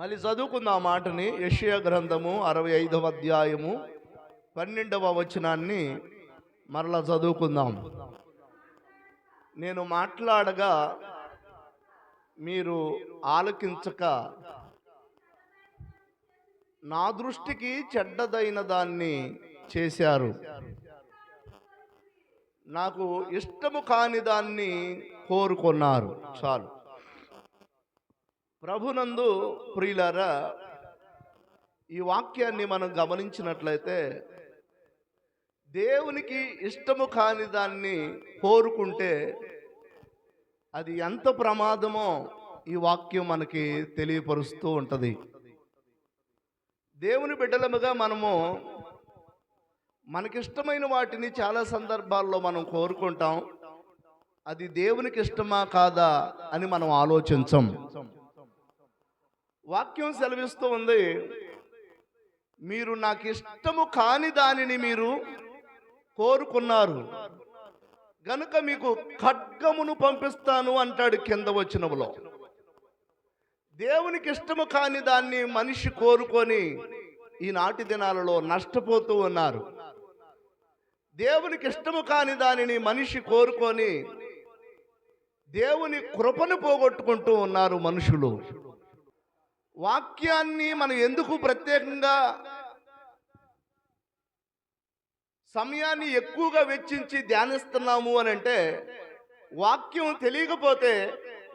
మళ్ళీ చదువుకుందాం ఆ మాటని. యెషయా గ్రంథము 65వ అధ్యాయము 12వ వచనాన్ని మరలా చదువుకుందాం. నేను మాట్లాడగా మీరు ఆలకించక నా దృష్టికి చెడ్డదైన దాన్ని చేశారు, నాకు ఇష్టము కాని దాన్ని కోరుకున్నారు. చాలు. ప్రభునందు ప్రియులారా, ఈ వాక్యాన్ని మనం గమనించినట్లయితే దేవునికి ఇష్టము కాని దాన్ని కోరుకుంటే అది ఎంత ప్రమాదమో ఈ వాక్యం మనకి తెలియపరుస్తూ ఉంటుంది. దేవుని బిడ్డలముగా మనము మనకిష్టమైన వాటిని చాలా సందర్భాల్లో మనం కోరుకుంటాం. అది దేవునికి ఇష్టమా కాదా అని మనం ఆలోచించం. వాక్యం సెలవిస్తూ ఉంది, మీరు నాకు ఇష్టము కాని దానిని మీరు కోరుకున్నారు గనుక మీకు ఖడ్గమును పంపిస్తాను అంటాడు కింద వచనములో. దేవునికి ఇష్టము కాని దాన్ని మనిషి కోరుకొని ఈనాటి దినాలలో నష్టపోతూ ఉన్నారు. దేవునికి ఇష్టము కాని దానిని మనిషి కోరుకొని దేవుని కృపను పోగొట్టుకుంటూ ఉన్నారు మనుషులు. వాక్యాన్ని మనం ఎందుకు ప్రత్యేకంగా సమయాన్ని ఎక్కువగా వెచ్చించి ధ్యానిస్తున్నాము అని అంటే, వాక్యం తెలియకపోతే,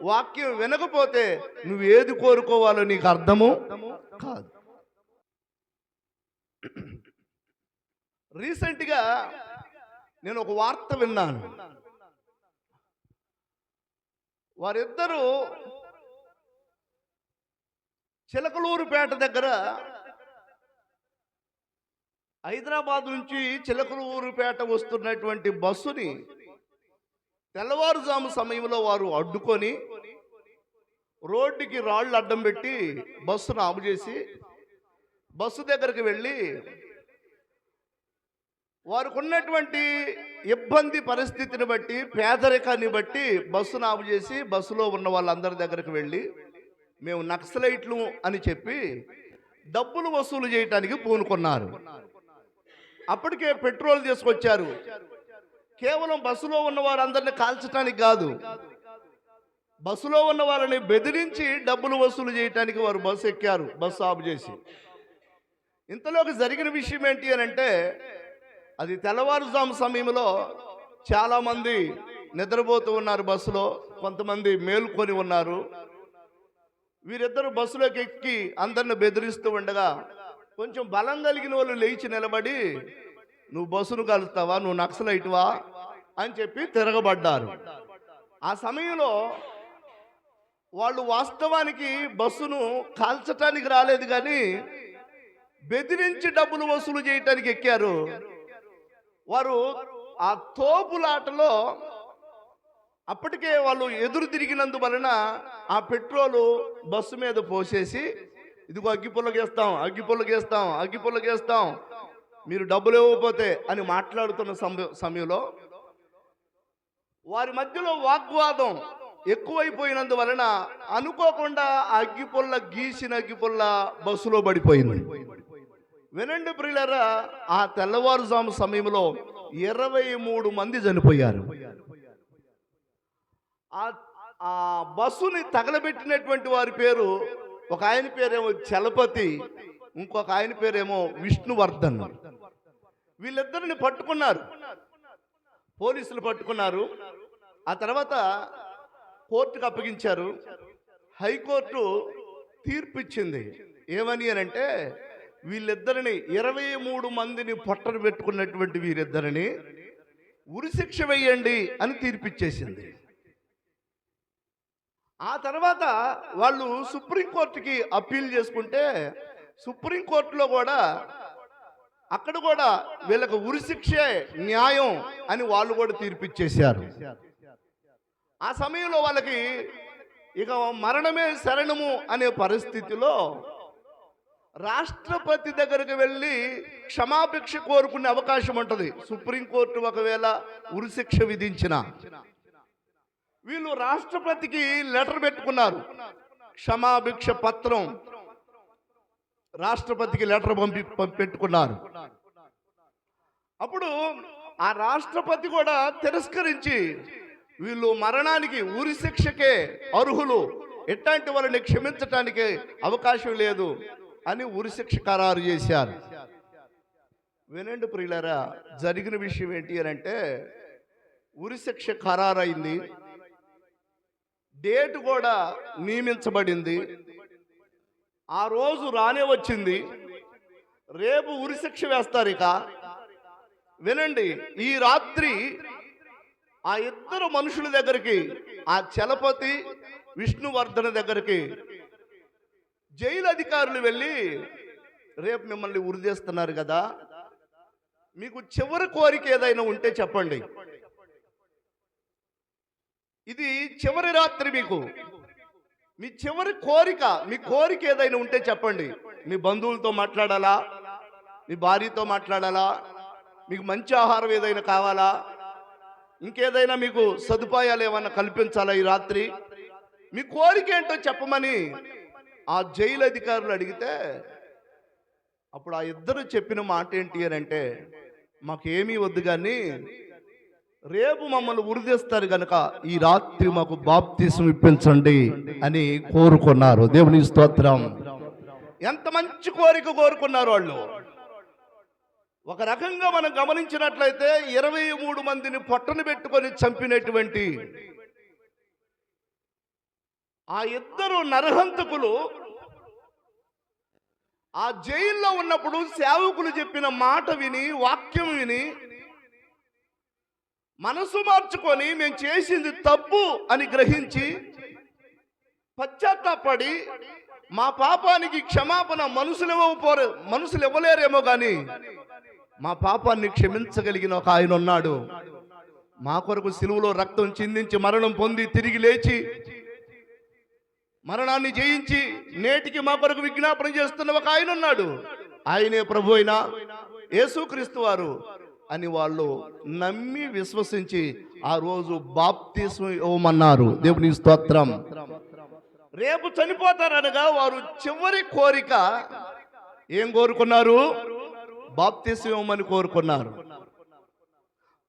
వాక్యం వినకపోతే నువ్వు ఏది కోరుకోవాలో నీకు అర్థము కాదు. రీసెంట్గా నేను ఒక వార్త విన్నాను. వారిద్దరూ చిలకలూరుపేట దగ్గర, హైదరాబాద్ నుంచి చిలకలూరుపేట వస్తున్నటువంటి బస్సుని తెల్లవారుజాము సమయంలో వారు అడ్డుకొని రోడ్డుకి రాళ్ళు అడ్డం పెట్టి బస్సును ఆపు చేసి బస్సు దగ్గరికి వెళ్ళి వారికి ఉన్నటువంటి ఇబ్బంది పరిస్థితిని బట్టి, పేదరికాన్ని బట్టి బస్సును ఆపు చేసి బస్సులో ఉన్న వాళ్ళందరి దగ్గరికి వెళ్ళి మేము నక్సలైట్లు అని చెప్పి డబ్బులు వసూలు చేయటానికి పూనుకున్నారు. అప్పటికే పెట్రోల్ తీసుకొచ్చారు. కేవలం బస్సులో ఉన్న వారందరిని కాల్చడానికి కాదు, బస్సులో ఉన్న వాళ్ళని బెదిరించి డబ్బులు వసూలు చేయటానికి వారు బస్సు ఎక్కారు, బస్సు ఆపు చేసి. ఇంతలోకి జరిగిన విషయం ఏంటి అని అంటే, అది తెల్లవారుజాము సమయంలో చాలామంది నిద్రపోతూ ఉన్నారు బస్సులో, కొంతమంది మేలుకొని ఉన్నారు. వీరిద్దరు బస్సులోకి ఎక్కి అందరిని బెదిరిస్తూ ఉండగా కొంచెం బలం కలిగిన వాళ్ళు లేచి నిలబడి, నువ్వు బస్సును కలుస్తావా, నువ్వు నక్సలైట్వా అని చెప్పి తిరగబడ్డారు. ఆ సమయంలో వాళ్ళు వాస్తవానికి బస్సును కాల్చటానికి రాలేదు, కానీ బెదిరించి డబ్బులు వసూలు చేయటానికి ఎక్కారు. వారు ఆ తోపులాటలో అప్పటికే వాళ్ళు ఎదురు తిరిగినందువలన ఆ పెట్రోలు బస్సు మీద పోసేసి, ఇదిగో అగ్గిపుల్లగేస్తాం, అగ్గిపుల్లగేస్తాం, అగ్గిపుల్లగేస్తాం, మీరు డబ్బులు ఇవ్వకపోతే అని మాట్లాడుతున్న సమయంలో వారి మధ్యలో వాగ్వాదం ఎక్కువైపోయినందువలన అనుకోకుండా అగ్గిపుల్ల గీసిన అగ్గిపుల్ల బస్సులో పడిపోయింది. వినండి ప్రియులారా, ఆ తెల్లవారుజాము సమయంలో 23 మంది చనిపోయారు. ఆ బస్సుని తగలబెట్టినటువంటి వారి పేరు, ఒక ఆయన పేరేమో చలపతి, ఇంకొక ఆయన పేరేమో విష్ణువర్ధన్. వీళ్ళిద్దరిని పట్టుకున్నారు, పోలీసులు పట్టుకున్నారు. ఆ తర్వాత కోర్టుకు అప్పగించారు. హైకోర్టు తీర్పు ఇచ్చింది. ఏమని అని అంటే, వీళ్ళిద్దరిని 23 మందిని పొట్టను పెట్టుకున్నటువంటి వీరిద్దరిని ఉరిశిక్ష వేయండి అని తీర్పిచ్చేసింది. ఆ తర్వాత వాళ్ళు సుప్రీంకోర్టుకి అప్పీల్ చేసుకుంటే, సుప్రీంకోర్టులో కూడా అక్కడ కూడా వీళ్ళకు ఉరిశిక్షే న్యాయం అని వాళ్ళు కూడా తీర్పిచ్చేశారు. ఆ సమయంలో వాళ్ళకి ఇక మరణమే శరణము అనే పరిస్థితిలో రాష్ట్రపతి దగ్గరికి వెళ్ళి క్షమాభిక్ష కోరుకునే అవకాశం ఉంటుంది. సుప్రీంకోర్టు ఒకవేళ ఉరిశిక్ష విధించిన వీళ్ళు రాష్ట్రపతికి లెటర్ పెట్టుకున్నారు, క్షమాభిక్ష పత్రం రాష్ట్రపతికి లెటర్ పెట్టుకున్నారు. అప్పుడు ఆ రాష్ట్రపతి కూడా తిరస్కరించి వీళ్ళు మరణానికి ఉరి శిక్షకే అర్హులు, ఎట్లాంటి వాళ్ళని క్షమించటానికి అవకాశం లేదు అని ఉరి శిక్ష ఖరారు చేశారు. వినండి ప్రియులారా, జరిగిన విషయం ఏంటి అని అంటే ఉరి శిక్ష ఖరారైంది, డేట్ కూడా నియమించబడింది, ఆ రోజు రానే వచ్చింది. రేపు ఉరి శిక్ష వేస్తారు. ఇక వినండి, ఈ రాత్రి ఆ ఇద్దరు మనుషుల దగ్గరికి, ఆ చలపతి విష్ణువర్ధన్ దగ్గరికి జైలు అధికారులు వెళ్ళి, రేపు మిమ్మల్ని ఉరి చేస్తున్నారు కదా, మీకు చివరి కోరిక ఏదైనా ఉంటే చెప్పండి, ఇది చివరి రాత్రి, మీకు మీ చివరి కోరిక, మీ కోరిక ఏదైనా ఉంటే చెప్పండి. మీ బంధువులతో మాట్లాడాలా, మీ భార్యతో మాట్లాడాలా, మీకు మంచి ఆహారం ఏదైనా కావాలా, ఇంకేదైనా మీకు సదుపాయాలు ఏమన్నా కల్పించాలా, ఈ రాత్రి మీ కోరిక ఏంటో చెప్పమని ఆ జైలు అధికారులు అడిగితే, అప్పుడు ఆ ఇద్దరు చెప్పిన మాట ఏంటి అని అంటే, మాకేమీ వద్దు కానీ రేపు మమ్మల్ని ఉరిదీస్తారు కనుక ఈ రాత్రి మాకు బాప్తిసం ఇప్పించండి అని కోరుకున్నారు. దేవుని స్తోత్రం. ఎంత మంచి కోరిక కోరుకున్నారు వాళ్ళు. ఒక రకంగా మనం గమనించినట్లయితే 23 మందిని పొట్టను పెట్టుకొని చంపినటువంటి ఆ ఇద్దరు నరహంతకులు ఆ జైల్లో ఉన్నప్పుడు సేవకులు చెప్పిన మాట విని, వాక్యం విని మనసు మార్చుకొని మేము చేసింది తప్పు అని గ్రహించి పశ్చాత్తాపడి మా పాపానికి క్షమాపణ మనుషులు ఇవ్వలేరేమో కానీ మా పాపాన్ని క్షమించగలిగిన ఒక ఆయన ఉన్నాడు. మా కొరకు సిలువలో రక్తం చిందించి మరణం పొంది తిరిగి లేచి మరణాన్ని జయించి నేటికి మా కొరకు విజ్ఞాపన చేస్తున్న ఒక ఆయన ఉన్నాడు. ఆయనే ప్రభు అయిన యేసుక్రీస్తు వారు అని వాళ్ళు నమ్మి విశ్వసించి ఆ రోజు బాప్తిస్మం ఇవ్వమన్నారు. దేవుని స్తోత్రం. రేపు చనిపోతారనగా వారు చివరి కోరిక ఏం కోరుకున్నారు? బాప్తిస్మం ఇవ్వమని కోరుకున్నారు.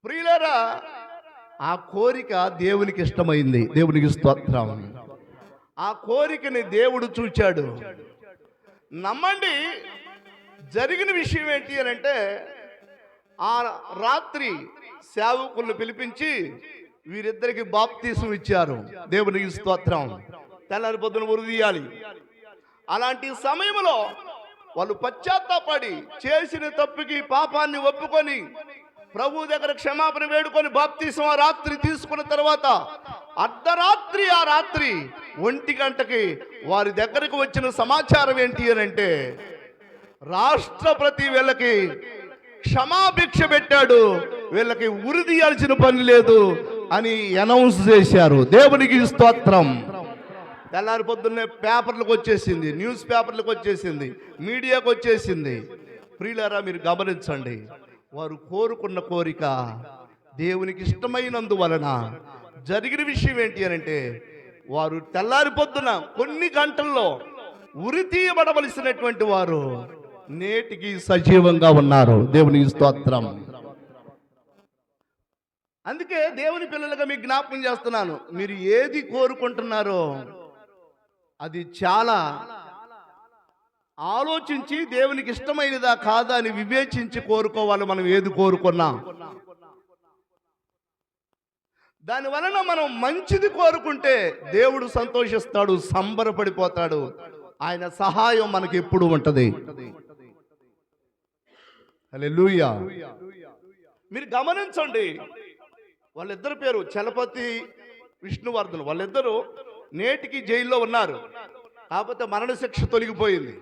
ప్రియులారా, ఆ కోరిక దేవునికి ఇష్టమైంది. దేవునికి స్తోత్రం. ఆ కోరికని దేవుడు చూచాడు. నమ్మండి, జరిగిన విషయం ఏంటి అని అంటే, ఆ రాత్రి సేవకులను పిలిపించి వీరిద్దరికి బాప్తిసం ఇచ్చారు. దేవునికి స్తోత్రం. తెల్లారి పొద్దున ఉరిదీయాలి. అలాంటి సమయంలో వాళ్ళు పశ్చాత్తాపడి చేసిన తప్పుకి పాపాన్ని ఒప్పుకొని ప్రభు దగ్గర క్షమాపణ వేడుకొని బాప్తిసం ఆ రాత్రి తీసుకున్న తర్వాత అర్ధరాత్రి, ఆ రాత్రి 1 గంటకి వారి దగ్గరకు వచ్చిన సమాచారం ఏంటి అని అంటే, రాష్ట్రపతి వీళ్ళకి క్షమాభిక్ష పెట్టాడు, వీళ్ళకి ఉరి తీయాల్సిన పని లేదు అని అనౌన్స్ చేశారు. దేవునికి స్తోత్రం. తెల్లారి పొద్దున్నే పేపర్లకు వచ్చేసింది, న్యూస్ పేపర్లకు వచ్చేసింది, మీడియాకు వచ్చేసింది. ప్రియులారా, మీరు గమనించండి, వారు కోరుకున్న కోరిక దేవునికి ఇష్టమైనందువలన జరిగిన విషయం ఏంటి అని అంటే, వారు తెల్లారి పొద్దున కొన్ని గంటల్లో ఉరి తీయబడవలసినటువంటి వారు నేటికి సజీవంగా ఉన్నారు. దేవుని స్తోత్రం. అందుకే దేవుని పిల్లలుగా మీకు జ్ఞాపకం చేస్తున్నాను, మీరు ఏది కోరుకుంటున్నారో అది చాలా ఆలోచించి దేవునికి ఇష్టమైనదా కాదా అని వివేచించి కోరుకోవాలి. మనం ఏది కోరుకున్నా దాని వలన మనం మంచిది కోరుకుంటే దేవుడు సంతోషిస్తాడు, సంబరపడిపోతాడు. ఆయన సహాయం మనకి ఎప్పుడు ఉంటది. హల్లెలూయా. మీరు గమనించండి, వాళ్ళిద్దరు పేరు చలపతి విష్ణువర్ధన్. వాళ్ళిద్దరూ నేటికి జైల్లో ఉన్నారు. కాకపోతే మరణశిక్ష తొలగిపోయింది,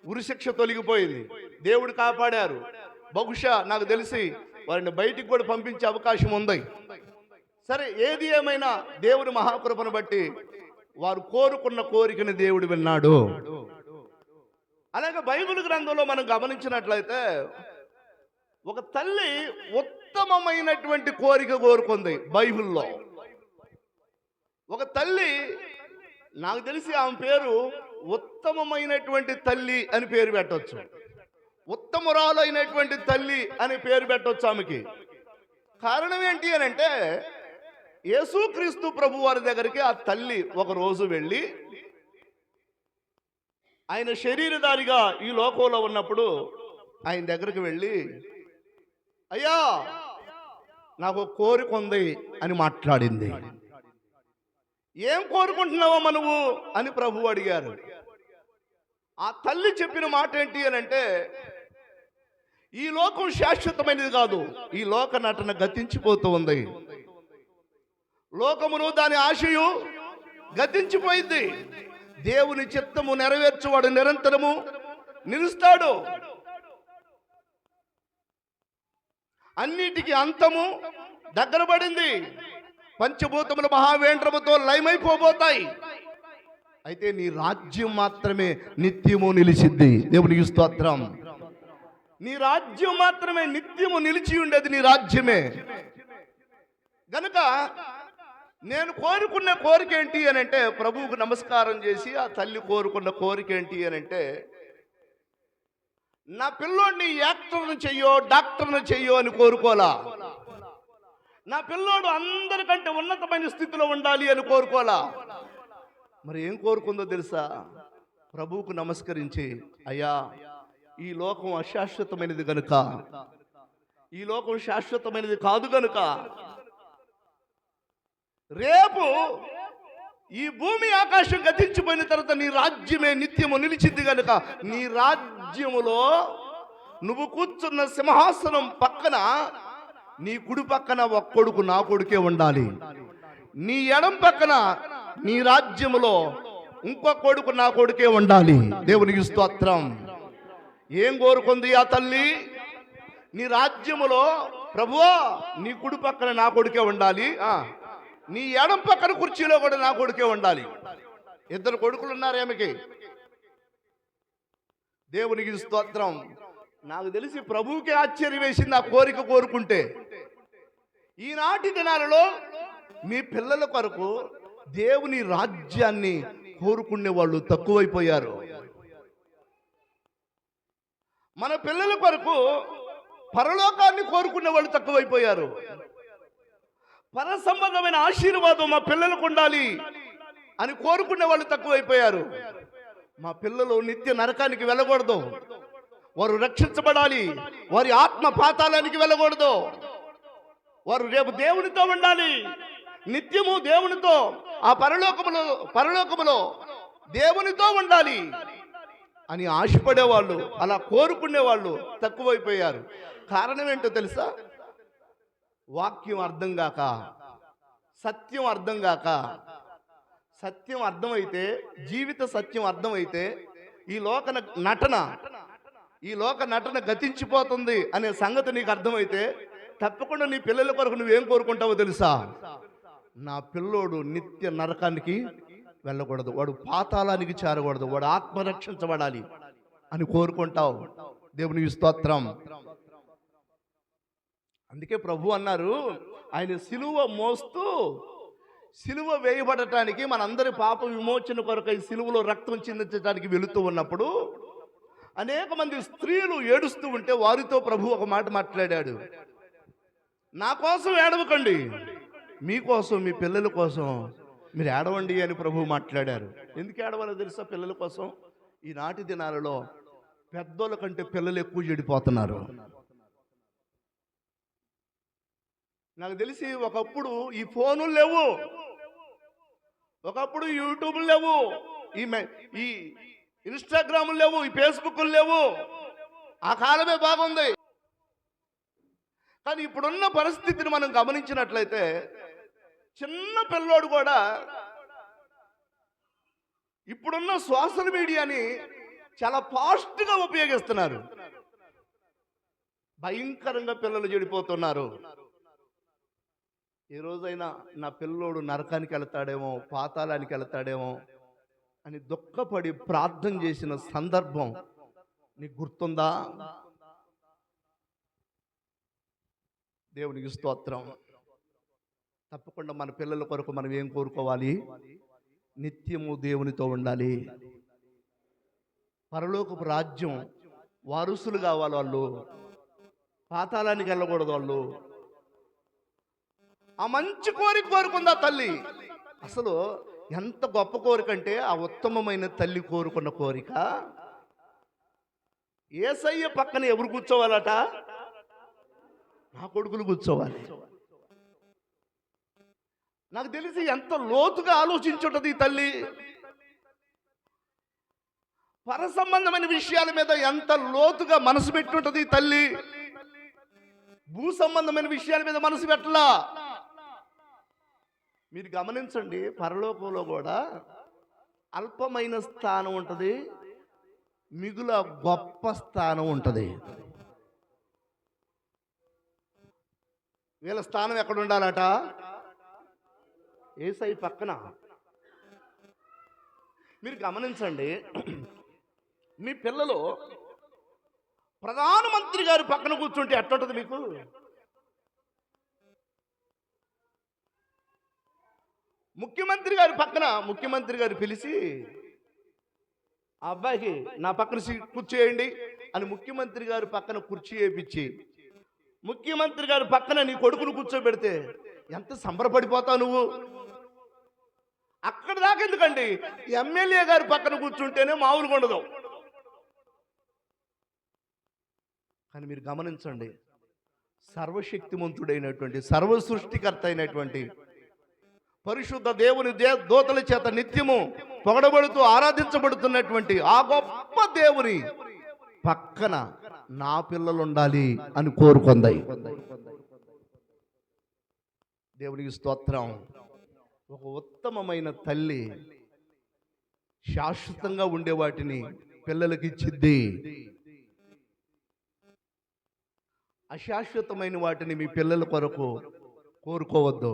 ఉరిశిక్ష తొలగిపోయింది. దేవుడు కాపాడారు. బహుశా నాకు తెలిసి వారిని బయటికి కూడా పంపించే అవకాశం ఉంది. సరే, ఏది ఏమైనా దేవుని మహాకృపను బట్టి వారు కోరుకున్న కోరికని దేవుడు విన్నాడు. అలాగే బైబిల్ గ్రంథంలో మనం గమనించినట్లయితే ఒక తల్లి ఉత్తమమైనటువంటి కోరిక కోరుకుంది. బైబిల్లో ఒక తల్లి, నాకు తెలిసి ఆమె పేరు ఉత్తమమైనటువంటి తల్లి అని పేరు పెట్టవచ్చు, ఉత్తమురాలు అయినటువంటి తల్లి అని పేరు పెట్టవచ్చు ఆమెకి. కారణం ఏంటి అని అంటే, యేసుక్రీస్తు ప్రభు వారి దగ్గరికి ఆ తల్లి ఒక రోజు వెళ్ళి, ఆయన శరీరధారిగా ఈ లోకంలో ఉన్నప్పుడు ఆయన దగ్గరికి వెళ్ళి, అయ్యా నాకు కోరిక ఉంది అని మాట్లాడింది. ఏం కోరుకుంటున్నావమ్మా నువ్వు అని ప్రభు అడిగారు. ఆ తల్లి చెప్పిన మాట ఏంటి అని అంటే, ఈ లోకం శాశ్వతమైనది కాదు, ఈ లోక నటన గతించిపోతూ ఉంది. లోకమును దాని ఆశయు గతించిపోయింది. దేవుని చిత్తము నెరవేర్చువాడు నిరంతరము నిలుస్తాడు. అన్నిటికీ అంతము దగ్గర పడింది. పంచభూతముల మహావేంద్రముతో లయమైపోబోతాయి. అయితే నీ రాజ్యం మాత్రమే నిత్యము నిలిచిద్ది. దేవునికి స్తోత్రం. నీ రాజ్యం మాత్రమే నిత్యము నిలిచి ఉండేది నీ రాజ్యమే. గనుక నేను కోరుకున్న కోరిక ఏంటి అని అంటే, ప్రభువుకు నమస్కారం చేసి ఆ తల్లి కోరుకున్న కోరిక ఏంటి అని అంటే, నా పిల్లోడిని యాక్టర్ను చెయ్యో డాక్టర్ను చెయ్యో అని కోరుకోలా. నా పిల్లోడు అందరికంటే ఉన్నతమైన స్థితిలో ఉండాలి అని కోరుకోలా. మరి ఏం కోరుకుందో తెలుసా? ప్రభువుకు నమస్కరించి, అయ్యా ఈ లోకం అశాశ్వతమైనది గనుక, ఈ లోకం శాశ్వతమైనది కాదు గనుక, రేపు ఈ భూమి ఆకాశం గతించిపోయిన తర్వాత నీ రాజ్యమే నిత్యము నిలిచింది గనుక, నీ రాజ్యములో నువ్వు కూర్చున్న సింహాసనం పక్కన నీ కుడి పక్కన ఒక కొడుకు నా కొడుకే ఉండాలి, నీ ఎడం పక్కన నీ రాజ్యములో ఇంకో కొడుకు నా కొడుకే ఉండాలి. దేవునికి స్తోత్రం. ఏం కోరుకుంది ఆ తల్లి? నీ రాజ్యములో ప్రభువా నీ కుడి పక్కన నా కొడుకే ఉండాలి, నీ ఎడం పక్కన కుర్చీలో కూడా నా కొడుకే ఉండాలి. ఇద్దరు కొడుకులు ఉన్నారు ఆమెకి. దేవునికి స్తోత్రం. నాకు తెలిసి ప్రభువుకే ఆశ్చర్యం వేసింది ఆ కోరిక కోరుకుంటే. ఈనాటి దినాలలో మీ పిల్లల కొరకు దేవుని రాజ్యాన్ని కోరుకునే వాళ్ళు తక్కువైపోయారు. మన పిల్లల కొరకు పరలోకాన్ని కోరుకునే వాళ్ళు తక్కువైపోయారు. పర సంబంధమైన ఆశీర్వాదం మా పిల్లలకు ఉండాలి అని కోరుకునే వాళ్ళు తక్కువైపోయారు. మా పిల్లలు నిత్య నరకానికి వెళ్ళకూడదు, వారు రక్షించబడాలి, వారి ఆత్మ పాతాళానికి వెళ్ళకూడదు, వారు రేపు దేవునితో ఉండాలి, నిత్యము దేవునితో ఆ పరలోకములో దేవునితో ఉండాలి అని ఆశపడేవాళ్ళు, అలా కోరుకునే వాళ్ళు తక్కువైపోయారు. కారణం ఏంటో తెలుసా? వాక్యం అర్థం కాక, సత్యం అర్థం కాక. సత్యం అర్థమైతే, జీవిత సత్యం అర్థమైతే ఈ లోక నటన గతించిపోతుంది అనే సంగతి నీకు అర్థమైతే తప్పకుండా నీ పిల్లల కొరకు నువ్వేం కోరుకుంటావో తెలుసా? నా పిల్లోడు నిత్య నరకానికి వెళ్ళకూడదు, వాడు పాతాళానికి చేరకూడదు, వాడు ఆత్మరక్షించబడాలి అని కోరుకుంటావు. దేవునికి స్తోత్రం. అందుకే ప్రభు అన్నారు, ఆయన సిలువ మోస్తూ సిలువ వేయబడటానికి, మనందరి పాప విమోచన కొరకై సిలువలో రక్తం చిందించడానికి వెళుతూ ఉన్నప్పుడు అనేక మంది స్త్రీలు ఏడుస్తూ ఉంటే వారితో ప్రభు ఒక మాట మాట్లాడాడు. నా కోసం ఏడవకండి, మీకోసం, మీ పిల్లల కోసం మీరు ఏడవండి అని ప్రభు మాట్లాడారు. ఎందుకు ఏడవాలో తెలుసా? పిల్లల కోసం. ఈనాటి దినాలలో పెద్దోళ్ళ కంటే పిల్లలు ఎక్కువ చెడిపోతున్నారు. నాకు తెలిసి ఒకప్పుడు ఈ ఫోనులు లేవు, ఒకప్పుడు యూట్యూబ్లు లేవు, ఈ ఇన్స్టాగ్రాములు లేవు, ఈ ఫేస్బుక్లు లేవు. ఆ కాలమే బాగుంది. కానీ ఇప్పుడున్న పరిస్థితిని మనం గమనించినట్లయితే చిన్న పిల్లోడు కూడా ఇప్పుడున్న సోషల్ మీడియాని చాలా ఫాస్ట్గా ఉపయోగిస్తున్నారు. భయంకరంగా పిల్లలు చెడిపోతున్నారు. ఏ రోజైనా నా పిల్లోడు నరకానికి వెళ్తాడేమో, పాతాళానికి వెళ్తాడేమో అని దుఃఖపడి ప్రార్థన చేసిన సందర్భం నీకు గుర్తుందా? దేవునికి స్తోత్రం. తప్పకుండా మన పిల్లల కొరకు మనం ఏం కోరుకోవాలి? నిత్యము దేవునితో ఉండాలి, పరలోకపు రాజ్యం వారసులు కావాలి వాళ్ళు, పాతాళానికి వెళ్ళకూడదు వాళ్ళు. ఆ మంచి కోరిక కోరుకుంది ఆ తల్లి. అసలు ఎంత గొప్ప కోరిక అంటే ఆ ఉత్తమమైన తల్లి కోరుకున్న కోరిక. యేసయ్య పక్కన ఎవరు కూర్చోవాలట? నా కొడుకులు కూర్చోవాలి. నాకు తెలిసి ఎంత లోతుగా ఆలోచించుంటది ఈ తల్లి. పర సంబంధమైన విషయాల మీద ఎంత లోతుగా మనసు పెట్టుంటది ఈ తల్లి. భూ సంబంధమైన విషయాల మీద మనసు పెట్టలా. మీరు గమనించండి, పరలోకంలో కూడా అల్పమైన స్థానం ఉంటుంది, మిగుల గొప్ప స్థానం ఉంటుంది. వీళ్ళ స్థానం ఎక్కడ ఉండాలట? యేసయ్య పక్కన. మీరు గమనించండి, మీ పిల్లలు ప్రధానమంత్రి గారి పక్కన కూర్చుంటే ఎట్లుంటుంది మీకు? ముఖ్యమంత్రి గారి పక్కన ముఖ్యమంత్రి గారు పిలిచి ఆ అబ్బాయికి నా పక్కన కూర్చోయండి అని ముఖ్యమంత్రి గారి పక్కన కుర్చీ వేయించి ముఖ్యమంత్రి గారి పక్కన నీ కొడుకును కూర్చోబెడితే ఎంత సంబరపడిపోతావు నువ్వు. అక్కడ దాకా ఎందుకండి, ఎమ్మెల్యే గారి పక్కన కూర్చుంటేనే మామూలుగా ఉండదు. కానీ మీరు గమనించండి, సర్వశక్తిమంతుడైనటువంటి సర్వ సృష్టికర్త అయినటువంటి పరిశుద్ధ దేవుని దూతల చేత నిత్యము పొగడబడుతూ ఆరాధించబడుతున్నటువంటి ఆ గొప్ప దేవుని పక్కన నా పిల్లలు ఉండాలి అని కోరుకుంది. దేవునికి స్తోత్రం. ఒక ఉత్తమమైన తల్లి శాశ్వతంగా ఉండే వాటిని పిల్లలకి ఇచ్చిద్ది. అశాశ్వతమైన వాటిని మీ పిల్లల కొరకు కోరుకోవద్దు.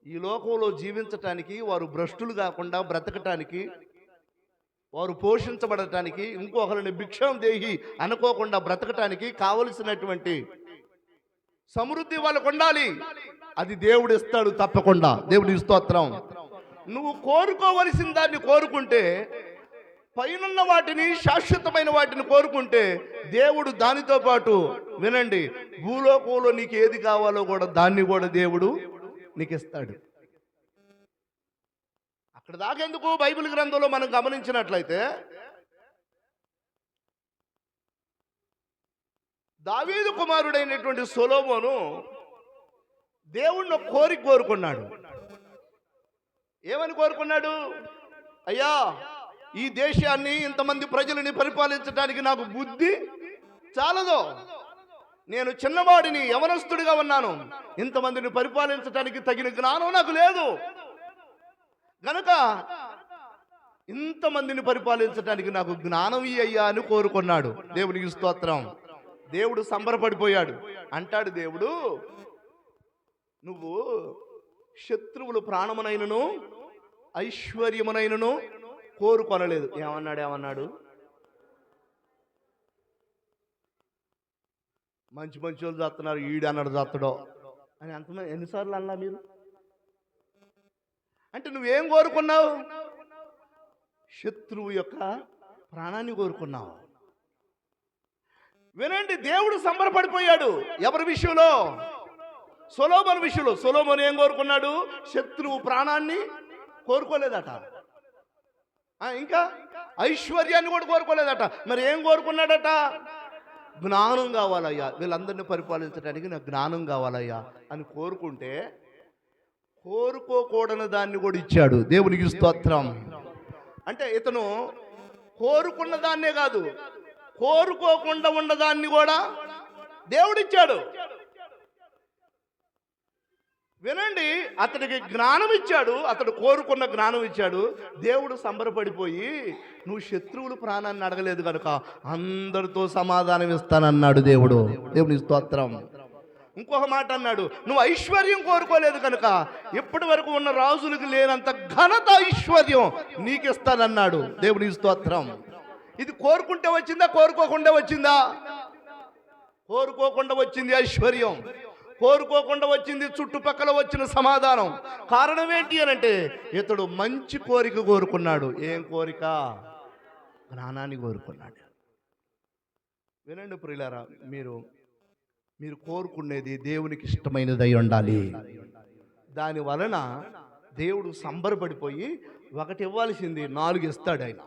ఈ లోకంలో జీవించటానికి, వారు భ్రష్టులు కాకుండా బ్రతకటానికి, వారు పోషించబడటానికి, ఇంకొకరిని భిక్షం దేహి అనుకోకుండా బ్రతకటానికి కావలసినటువంటి సమృద్ధి వాళ్ళకు ఉండాలి. అది దేవుడు ఇస్తాడు తప్పకుండా. దేవుడి స్తోత్రం. నువ్వు కోరుకోవలసిన దాన్ని కోరుకుంటే, పైనున్న వాటిని, శాశ్వతమైన వాటిని కోరుకుంటే దేవుడు దానితో పాటు, వినండి, భూలోకంలో నీకు ఏది కావాలో కూడా దాన్ని కూడా దేవుడు నీకు ఇస్తాడు. అక్కడ దాకెందుకు? బైబిల్ గ్రంథంలో మనం గమనించినట్లయితే దావీదు కుమారుడైనటువంటి సొలొమోను దేవుణ్ణి కోరుకున్నాడు. ఏమని కోరుకున్నాడు? అయ్యా, ఈ దేశాన్ని, ఇంతమంది ప్రజలని పరిపాలించడానికి నాకు బుద్ధి చాలదు. నేను చిన్నవాడిని, యవనస్తుడిగా ఉన్నాను. ఇంతమందిని పరిపాలించడానికి తగిన జ్ఞానం నాకు లేదు గనుక ఇంతమందిని పరిపాలించడానికి నాకు జ్ఞానం ఇయ్యా అని కోరుకున్నాడు. దేవునికి స్తోత్రం. దేవుడు సంబరపడిపోయాడు. అంటాడు దేవుడు, నువ్వు శత్రువులు ప్రాణమునైనను ఐశ్వర్యమునైనను కోరుకొనలేదు. ఏమన్నాడు? మంచి వాళ్ళు చేస్తున్నారు, ఈడన్నాడు చేస్తాడో అని అంతమంది ఎన్నిసార్లు అన్నా మీరు? అంటే నువ్వేం కోరుకున్నావు? శత్రువు యొక్క ప్రాణాన్ని కోరుకున్నావు. వినండి, దేవుడు సంబరపడిపోయాడు. ఎవరి విషయంలో? సొలొమోను విషయంలో. సొలొమోను ఏం కోరుకున్నాడు? శత్రువు ప్రాణాన్ని కోరుకోలేదట. ఇంకా ఐశ్వర్యాన్ని కూడా కోరుకోలేదట. మరి ఏం కోరుకున్నాడట? జ్ఞానం కావాలయ్యా, వీళ్ళందరినీ పరిపాలించడానికి నాకు జ్ఞానం కావాలయ్యా అని కోరుకుంటే, కోరుకోకూడని దాన్ని కూడా ఇచ్చాడు. దేవునికి స్తోత్రం. అంటే ఇతను కోరుకున్న దాన్నే కాదు, కోరుకోకుండా ఉన్నదాన్ని కూడా దేవుడిచ్చాడు. వినండి, అతడికి జ్ఞానం ఇచ్చాడు, అతడు కోరుకున్న జ్ఞానం ఇచ్చాడు. దేవుడు సంబరపడిపోయి, నువ్వు శత్రువులు ప్రాణాన్ని అడగలేదు కనుక అందరితో సమాధానం ఇస్తానన్నాడు దేవుడు. దేవుని స్తోత్రం. ఇంకొక మాట అన్నాడు, నువ్వు ఐశ్వర్యం కోరుకోలేదు కనుక ఇప్పటి వరకు ఉన్న రాజులకు లేనంత ఘనత ఐశ్వర్యం నీకు ఇస్తానన్నాడు. దేవుని స్తోత్రం. ఇది కోరుకుంటే వచ్చిందా, కోరుకోకుండా వచ్చిందా? కోరుకోకుండా వచ్చింది ఐశ్వర్యం, కోరుకోకుండా వచ్చింది చుట్టుపక్కల వచ్చిన సమాధానం. కారణం ఏంటి అని అంటే, ఇతడు మంచి కోరిక కోరుకున్నాడు. ఏం కోరిక? జ్ఞానాన్ని కోరుకున్నాడు. వినండి ప్రియులారా, మీరు మీరు కోరుకునేది దేవునికి ఇష్టమైనదై ఉండాలి. దాని వలన దేవుడు సంబరపడిపోయి ఒకటి ఇవ్వాల్సింది 4 ఇస్తాడు ఆయన.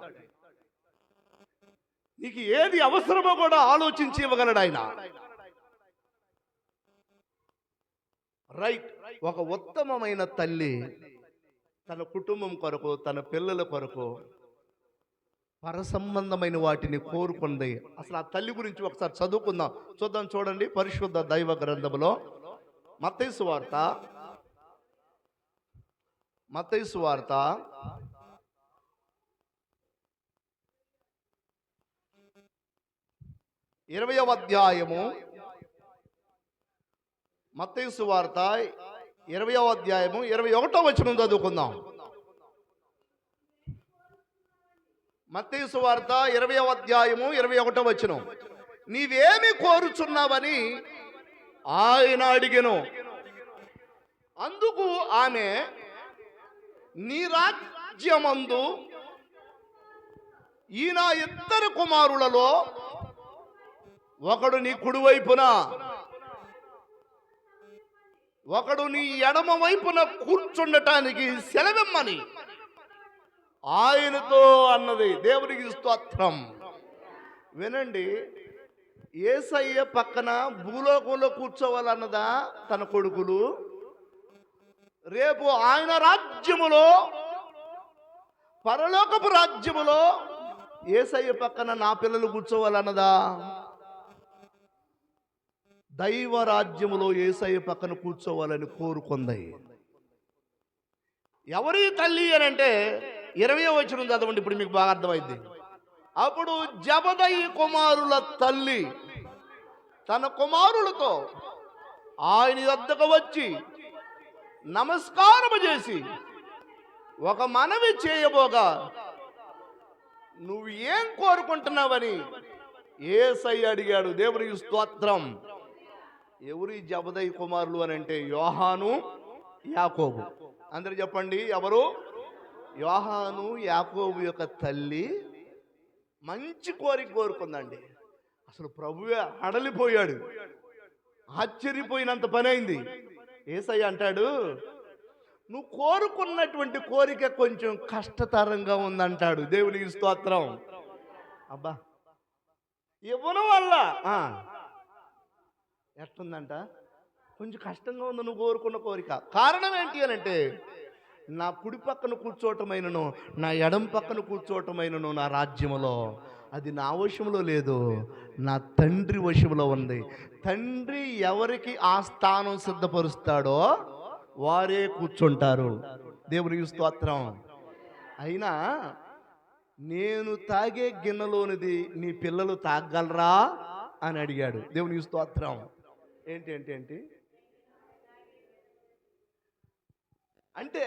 నీకు ఏది అవసరమో కూడా ఆలోచించి ఇవ్వగలడు ఆయన. రైట్. ఒక ఉత్తమమైన తల్లి తన కుటుంబం కొరకు, తన పిల్లల కొరకు పరసంబంధమైన వాటిని కోరుకుంది. అసలు ఆ తల్లి గురించి ఒకసారి చదువుకుందాం. చూడండి పరిశుద్ధ దైవ గ్రంథములో మత్తయి సువార్త 20వ అధ్యాయము, మత్తయి సువార్త 20వ అధ్యాయము 21వ వచనం చదువుకుందాం. మత్తయి సువార్త 20వ అధ్యాయము 21వ వచనం. నీవేమి కోరుచున్నావని ఆయన అడిగెను. అందుకు ఆమె, నీ రాజ్యమందు ఈ నా 2 కుమారులలో ఒకడు నీ కుడివైపున, ఒకడు నీ ఎడమ వైపున కూర్చుండటానికి సెలవిమ్మని ఆయనతో అన్నది. దేవునికి స్తోత్రం. వినండి, యేసయ్య పక్కన భూలోకంలో కూర్చోవాలన్నదా తన కొడుకులు? రేపు ఆయన రాజ్యములో, పరలోకపు రాజ్యములో యేసయ్య పక్కన నా పిల్లలు కూర్చోవాలన్నదా? దైవ రాజ్యములో యేసయ్య పక్కన కూర్చోవాలని కోరుకుంది. ఎవరి తల్లి అని అంటే 20వ వచనం చదవండి, ఇప్పుడు మీకు బాగా అర్థమైంది. అప్పుడు జబదయి కుమారుల తల్లి తన కుమారులతో ఆయన వద్దకు వచ్చి నమస్కారము చేసి ఒక మనవి చేయబోగా, నువ్వు ఏం కోరుకుంటున్నావని యేసయ్య అడిగాడు. దేవునికి స్తోత్రం. ఎవరు ఈ జబదయి కుమారులు అని అంటే యోహాను, యాకోబు. అందరూ చెప్పండి, ఎవరు? యోహాను, యాకోబు యొక్క తల్లి మంచి కోరిక కోరుకుందండి. అసలు ప్రభువే హడలిపోయాడు, ఆశ్చర్యపోయినంత పని అయింది. యేసయ్య అంటాడు, నువ్వు కోరుకున్నటువంటి కోరిక కొంచెం కష్టతరంగా ఉందంటాడు. దేవునికి స్తోత్రం. అబ్బా, ఇవ్వడం వల్ల ఎట్లుందంట? కొంచెం కష్టంగా ఉంది నువ్వు కోరుకున్న కోరిక. కారణం ఏంటి అని అంటే, నా కుడి పక్కన కూర్చోవటమైనను, నా ఎడం పక్కన కూర్చోవటమైనను నా రాజ్యములో అది నా వశంలో లేదు, నా తండ్రి వశంలో ఉంది. తండ్రి ఎవరికి ఆ స్థానం సిద్ధపరుస్తాడో వారే కూర్చుంటారు. దేవునికి స్తోత్రం. అయినా నేను తాగే గిన్నెలోనిది నీ పిల్లలు తాగలరా అని అడిగాడు. దేవునికి స్తోత్రం. ఏంటి అంటే,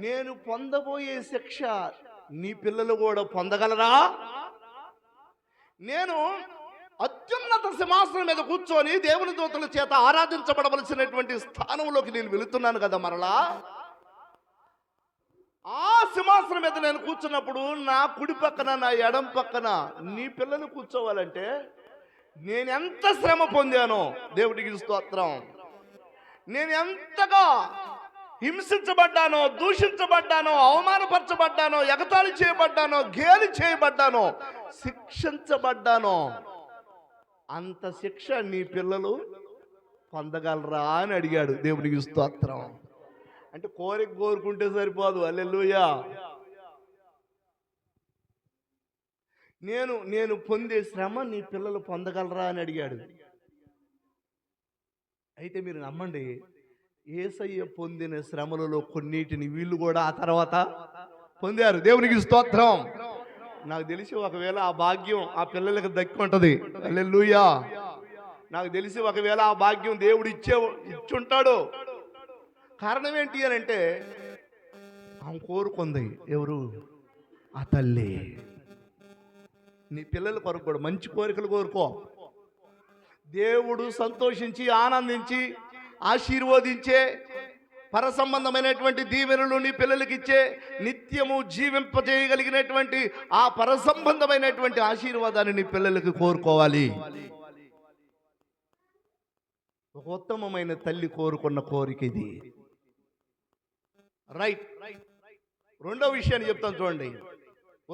నేను పొందబోయే శిక్ష నీ పిల్లలు కూడా పొందగలరా? నేను అత్యున్నత సింహాసనం మీద కూర్చొని దేవుని దూతల చేత ఆరాధించబడవలసినటువంటి స్థానంలోకి నేను వెళుతున్నాను కదా మరలా. ఆ సింహాసనం మీద నేను కూర్చున్నప్పుడు నా కుడి పక్కన, నా ఎడం పక్కన నీ పిల్లలు కూర్చోవాలంటే నేను ఎంత శ్రమ పొందానో. దేవుడికి స్తోత్రం. నేను ఎంతగా హింసించబడ్డానో, దూషించబడ్డానో, అవమానపరచబడ్డానో, ఎగతాళి చేయబడ్డానో, గేలి చేయబడ్డానో, శిక్షించబడ్డానో, అంత శిక్ష నీ పిల్లలు పొందగలరా అని అడిగాడు. దేవునికి స్తోత్రం. అంటే కోరిక కోరుకుంటే సరిపోదు. హల్లెలూయా. నేను పొందే శ్రమ నీ పిల్లలు పొందగలరా అని అడిగాడు. అయితే మీరు నమ్మండి, యేసయ్య పొందిన శ్రమలలో కొన్నిటిని వీళ్ళు కూడా ఆ తర్వాత పొందారు. దేవునికి స్తోత్రం. నాకు తెలిసి ఒకవేళ ఆ భాగ్యం ఆ పిల్లలకు దక్కి ఉంటుంది. హల్లెలూయా. నాకు తెలిసి ఒకవేళ ఆ భాగ్యం దేవుడు ఇచ్చుంటాడు. కారణం ఏంటి అని అంటే, ఆమె కోరుకుంది. ఎవరు? ఆ తల్లి. నీ పిల్లల కొరకు కూడా మంచి కోరికలు కోరుకో. దేవుడు సంతోషించి, ఆనందించి, ఆశీర్వదించే పర సంబంధమైనటువంటి దీవెనలు నీ పిల్లలకి ఇచ్చే నిత్యము జీవింపజేయగలిగినటువంటి ఆ పర సంబంధమైనటువంటి ఆశీర్వాదాన్ని నీ పిల్లలకి కోరుకోవాలి. ఒక ఉత్తమమైన తల్లి కోరుకున్న కోరిక ఇది. రైట్. రెండో విషయాన్ని చెప్తాను చూడండి.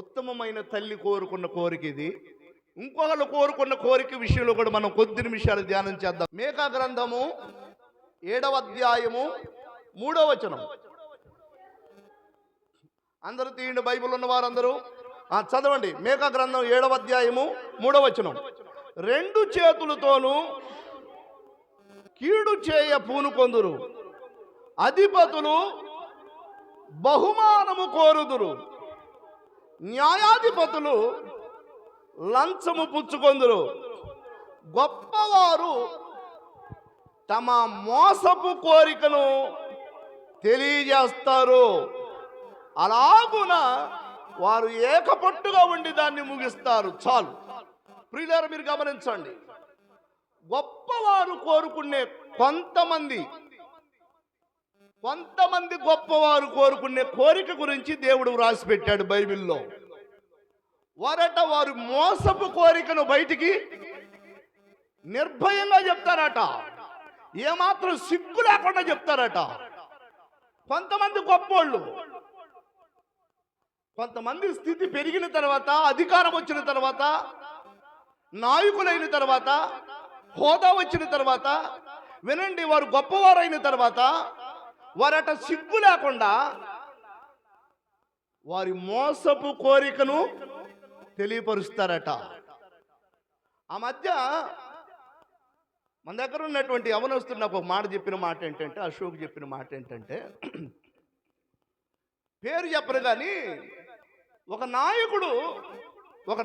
ఉత్తమమైన తల్లి కోరుకున్న కోరిక ఇది. ఇంకొకళ్ళు కోరుకున్న కోరిక విషయంలో కూడా మనం కొద్ది నిమిషాలు ధ్యానం చేద్దాం. మేకా గ్రంథము 7వ అధ్యాయము 3వ వచనం. అందరూ తీయండి, బైబిల్ ఉన్న వారందరూ చదవండి. మేకా గ్రంథం 7వ అధ్యాయము 3వ వచనం. 2 చేతులతోనూ కీడు చేయ పూనుకొందురు, అధిపతులు బహుమానము కోరుదురు, న్యాయాధిపతులు లంచము పుచ్చుకొందురు, గొప్పవారు తమ మోసపు కోరికను తెలియజేస్తారు, అలాగున వారు ఏకపట్టుగా ఉండి దాన్ని ముగిస్తారు. చాలు ప్రియులారా, మీరు గమనించండి. గొప్పవారు కోరుకునే కొంతమంది గొప్పవారు కోరుకునే కోరిక గురించి దేవుడు వ్రాసి పెట్టాడు బైబిల్లో. వారు మోసపు కోరికను బయటికి నిర్భయంగా చెప్తారట, ఏమాత్రం సిగ్గు లేకుండా చెప్తారట. కొంతమంది గొప్పోళ్ళు, కొంతమంది స్థితి పెరిగిన తర్వాత, అధికారం వచ్చిన తర్వాత, నాయకులైన తర్వాత, హోదా వచ్చిన తర్వాత, వినండి, వారు గొప్పవారైన తర్వాత వారట సిగ్గు లేకుండా వారి మోసపు కోరికను తెలియపరుస్తారట. ఆ మధ్య మన దగ్గర ఉన్నటువంటి యవనస్తుడు నాకు ఒక మాట చెప్పిన మాట ఏంటంటే, అశోక్ చెప్పిన మాట ఏంటంటే, పేరు చెప్పరు కానీ ఒక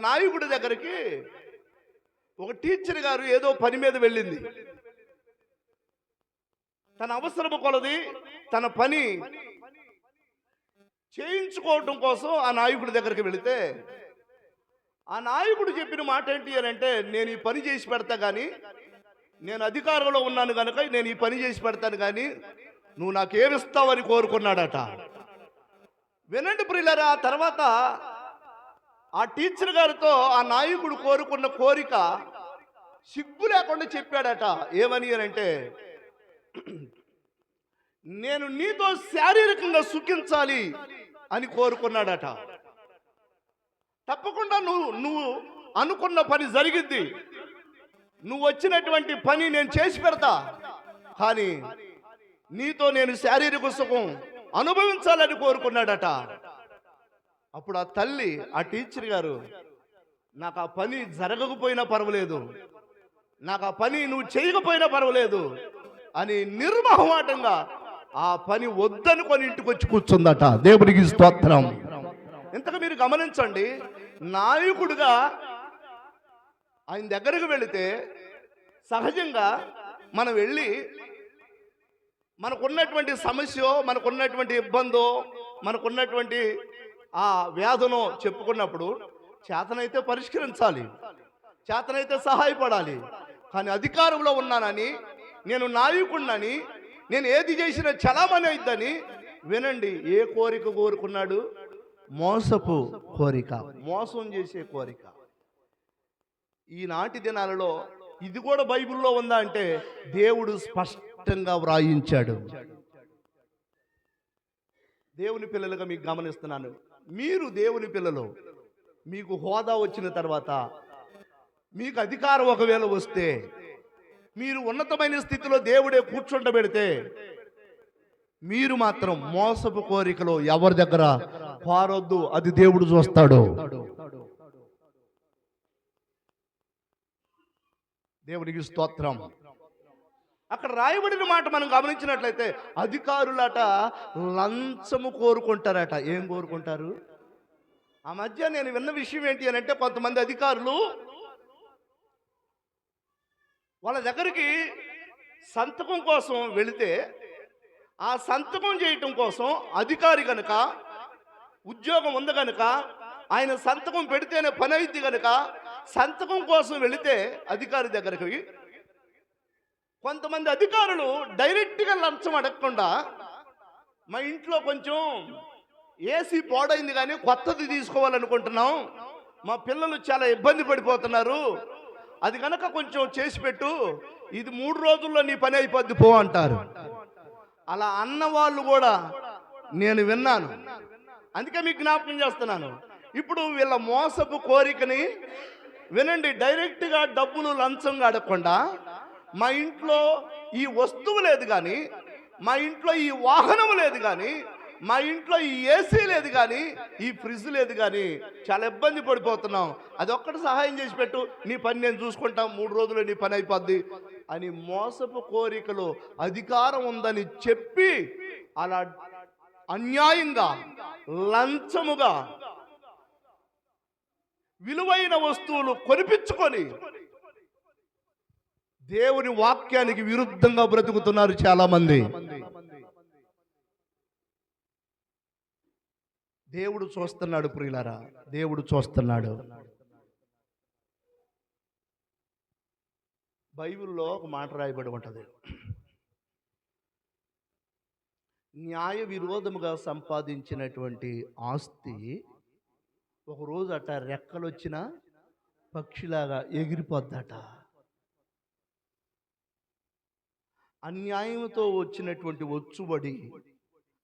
నాయకుడి దగ్గరికి ఒక టీచర్ గారు ఏదో పని మీద వెళ్ళింది. తన అవసరము కొలది తన పని చేయించుకోవటం కోసం ఆ నాయకుడి దగ్గరికి వెళితే, ఆ నాయకుడు చెప్పిన మాట ఏంటి అని అంటే, నేను ఈ పని చేసి పెడతా కానీ, నేను అధికారంలో ఉన్నాను కనుక నేను ఈ పని చేసి పెడతాను కానీ నువ్వు నాకేమిస్తావని కోరుకున్నాడట. వినండి ప్రియులారా, ఆ తర్వాత ఆ టీచర్ గారితో ఆ నాయకుడు కోరుకున్న కోరిక సిగ్గు లేకుండా చెప్పాడట. ఏమని అంటే, నేను నీతో శారీరకంగా సుఖించాలి అని కోరుకున్నాడట. తప్పకుండా నువ్వు అనుకున్న పని జరిగింది, నువ్వు వచ్చినటువంటి పని నేను చేసి పెడతా, కానీ నీతో నేను శారీరక సుఖం అనుభవించాలని కోరుకున్నాడట. అప్పుడు ఆ తల్లి, ఆ టీచర్ గారు, నాకు ఆ పని జరగకపోయినా పర్వాలేదు, నాకు ఆ పని నువ్వు చేయకపోయినా పర్వాలేదు అని నిర్మోహమాటంగా ఆ పని వద్దనుకొని ఇంటికి వచ్చి కూర్చుందట. దేవునికి స్తోత్రం. ఇంతకు మీరు గమనించండి, నాయకుడిగా ఆయన దగ్గరకు వెళితే సహజంగా మనం వెళ్ళి మనకున్నటువంటి సమస్య, మనకున్నటువంటి ఇబ్బందో, మనకున్నటువంటి ఆ వ్యాధును చెప్పుకున్నప్పుడు చేతనైతే పరిష్కరించాలి, చేతనైతే సహాయపడాలి. కానీ అధికారంలో ఉన్నానని, నేను నాయకుడినని, నేను ఏది చేసినా చలామణి అయిద్దని, వినండి, ఏ కోరిక కోరుకున్నాడు? మోసపు కోరిక, మోసం చేసే కోరిక. ఈనాటి దినాలలో ఇది కూడా బైబిల్లో ఉందా అంటే దేవుడు స్పష్టంగా వ్రాయించాడు. దేవుని పిల్లలుగా మీకు గమనిస్తున్నాను, మీరు దేవుని పిల్లలు, మీకు హోదా వచ్చిన తర్వాత, మీకు అధికారం ఒకవేళ వస్తే, మీరు ఉన్నతమైన స్థితిలో దేవుడే కూర్చుండబెడితే, మీరు మాత్రం మోసపు కోరికలో ఎవరి దగ్గర పారొద్దు, అది దేవుడు చూస్తాడు. దేవునికి స్తోత్రం. అక్కడ రాయబడిన మాట మనం గమనించినట్లయితే, అధికారులట లంచము కోరుకుంటారట. ఏం కోరుకుంటారు? ఆ మధ్య నేను విన్న విషయం ఏంటి అని అంటే, కొంతమంది అధికారులు వాళ్ళ దగ్గరికి సంతకం కోసం వెళితే, ఆ సంతకం చేయటం కోసం అధికారి కనుక, ఉద్యోగం ఉంది కనుక, ఆయన సంతకం పెడితేనే పని అయింది కనుక సంతకం కోసం వెళితే అధికారి దగ్గరికి కొంతమంది అధికారులు డైరెక్ట్గా లంచం అడగకుండా మా ఇంట్లో కొంచెం ఏసీ పాడైంది కానీ కొత్తది తీసుకోవాలనుకుంటున్నాం, మా పిల్లలు చాలా ఇబ్బంది పడిపోతున్నారు, అది కనుక కొంచెం చేసి పెట్టు, ఇది 3 రోజుల్లో నీ పని అయిపోద్ది పో అంటారు. అలా అన్న వాళ్ళు కూడా నేను విన్నాను. అందుకే మీకు జ్ఞాపకం చేస్తున్నాను. ఇప్పుడు వీళ్ళ మోసపు కోరికని వినండి. డైరెక్ట్గా డబ్బులు లంచంగా అడగకుండా మా ఇంట్లో ఈ వస్తువు లేదు కానీ, మా ఇంట్లో ఈ వాహనం లేదు కానీ, మా ఇంట్లో ఈ ఏసీ లేదు కానీ, ఈ ఫ్రిడ్జ్ లేదు కానీ చాలా ఇబ్బంది పడిపోతున్నాం, అదొక్కటి సహాయం చేసి పెట్టు, నీ పని నేను చూసుకుంటాం, 3 రోజులు నీ పని అయిపోద్ది అని మోసపు కోరికలు అధికారం ఉందని చెప్పి అలా అన్యాయంగా లంచముగా విలువైన వస్తువులు కొనిపించుకొని దేవుని వాక్యానికి విరుద్ధంగా బ్రతుకుతున్నారు చాలా మంది. దేవుడు చూస్తున్నాడు ప్రియులారా, దేవుడు చూస్తున్నాడు. బైబిల్లో ఒక మాట రాయబడి ఉంటుంది, న్యాయ విరోధముగా సంపాదించినటువంటి ఆస్తి ఒకరోజు అట రెక్కలొచ్చిన పక్షిలాగా ఎగిరిపోద్దట. అన్యాయంతో వచ్చినటువంటి వచ్చుబడి,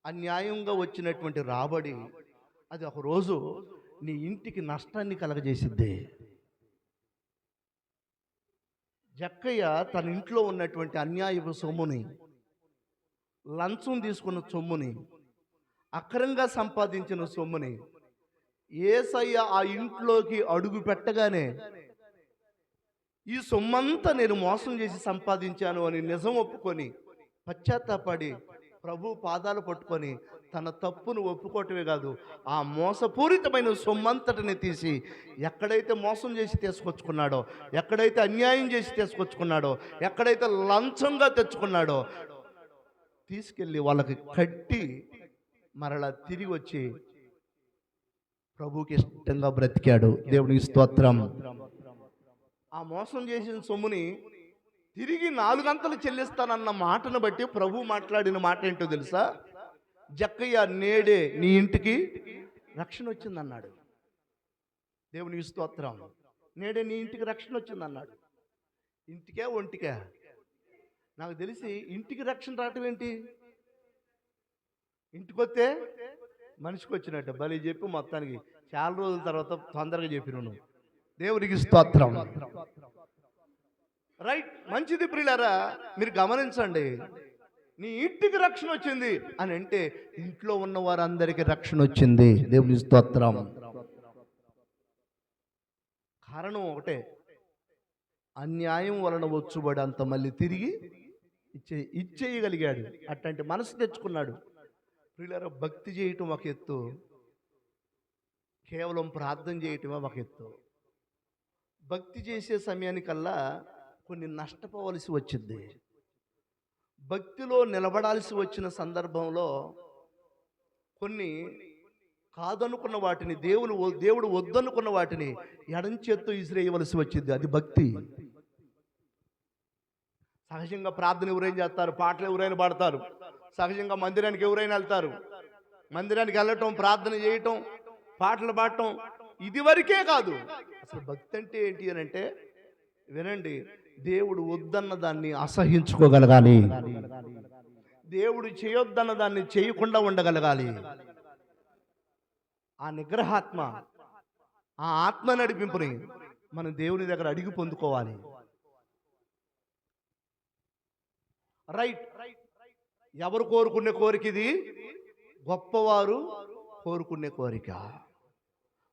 అన్యాయంగా వచ్చినటువంటి రాబడి, అది ఒకరోజు నీ ఇంటికి నష్టాన్ని కలగజేసిద్ది. జక్కయ్య తన ఇంట్లో ఉన్నటువంటి అన్యాయపు సొమ్ముని, లంచం తీసుకున్న సొమ్ముని, అక్రమంగా సంపాదించిన సొమ్ముని యేసయ్య ఆ ఇంట్లోకి అడుగు పెట్టగానే ఈ సొమ్మంతా నేను మోసం చేసి సంపాదించాను అని నిజం ఒప్పుకొని పశ్చాత్తాపడి ప్రభు పాదాలు పట్టుకొని తన తప్పును ఒప్పుకోవటమే కాదు, ఆ మోసపూరితమైన సొమ్మంతటిని తీసి ఎక్కడైతే మోసం చేసి తీసుకొచ్చుకున్నాడో, ఎక్కడైతే అన్యాయం చేసి తీసుకొచ్చుకున్నాడో, ఎక్కడైతే లంచంగా తెచ్చుకున్నాడో తీసుకెళ్ళి వాళ్ళకి కట్టి మరలా తిరిగి వచ్చి ప్రభుకి ఇష్టంగా బ్రతికాడు. దేవునికి స్తోత్రం. ఆ మోసం చేసిన సొమ్ముని తిరిగి 4 గంటలు చెల్లిస్తానన్న మాటను బట్టి ప్రభు మాట్లాడిన మాట ఏంటో తెలుసా? జక్కయ్య, నేడే నీ ఇంటికి రక్షణ వచ్చిందన్నాడు. దేవునికి స్తోత్రం. నేడే నీ ఇంటికి రక్షణ వచ్చిందన్నాడు. ఇంటికే ఒంటికే? నాకు తెలిసి ఇంటికి రక్షణ రావటం ఏంటి? ఇంటికొస్తే మనిషికి వచ్చినట్టు బలి చెప్పి మొత్తానికి చాలా రోజుల తర్వాత తొందరగా చెప్పినాను. దేవునికి స్తోత్రం. రైట్, మంచిది ప్రియులారా, మీరు గమనించండి. నీ ఇంటికి రక్షణ వచ్చింది అని అంటే ఇంట్లో ఉన్న వారందరికీ రక్షణ వచ్చింది. దేవుని స్తోత్రం. కారణం ఒకటే, అన్యాయం వలన వచ్చుబడి అంత మళ్ళీ తిరిగి ఇచ్చేయగలిగాడు. అట్లాంటి మనసు తెచ్చుకున్నాడు. ప్రియులారా, భక్తి చేయటం ఒక ఎత్తు, కేవలం ప్రార్థన చేయటమే ఒక ఎత్తు. భక్తి చేసే సమయానికల్లా కొన్ని నష్టపోవలసి వచ్చింది. భక్తిలో నిలబడాల్సి వచ్చిన సందర్భంలో కొన్ని కాదనుకున్న వాటిని, దేవుడు వద్దనుకున్న వాటిని ఎడం చేత్తో ఇసిరేయవలసి వచ్చింది. అది భక్తి. సహజంగా ప్రార్థన ఎవరైనా చేస్తారు, పాటలు ఎవరైనా పాడతారు, సహజంగా మందిరానికి ఎవరైనా వెళ్తారు. మందిరానికి వెళ్ళటం, ప్రార్థన చేయటం, పాటలు పాడటం ఇది వరకే కాదు. అసలు భక్తి అంటే ఏంటి అని అంటే, వినండి, దేవుడు వద్దన్న దాన్ని అసహించుకోగలగాలి, దేవుడు చేయొద్దన్న దాన్ని చేయకుండా ఉండగలగాలి. ఆ నిగ్రహాత్మ, ఆ ఆత్మ నడిపింపుని మనం దేవుని దగ్గర అడిగి పొందుకోవాలి. రైట్. ఎవరు కోరుకునే కోరిక ఇది? గొప్పవారు కోరుకునే కోరిక.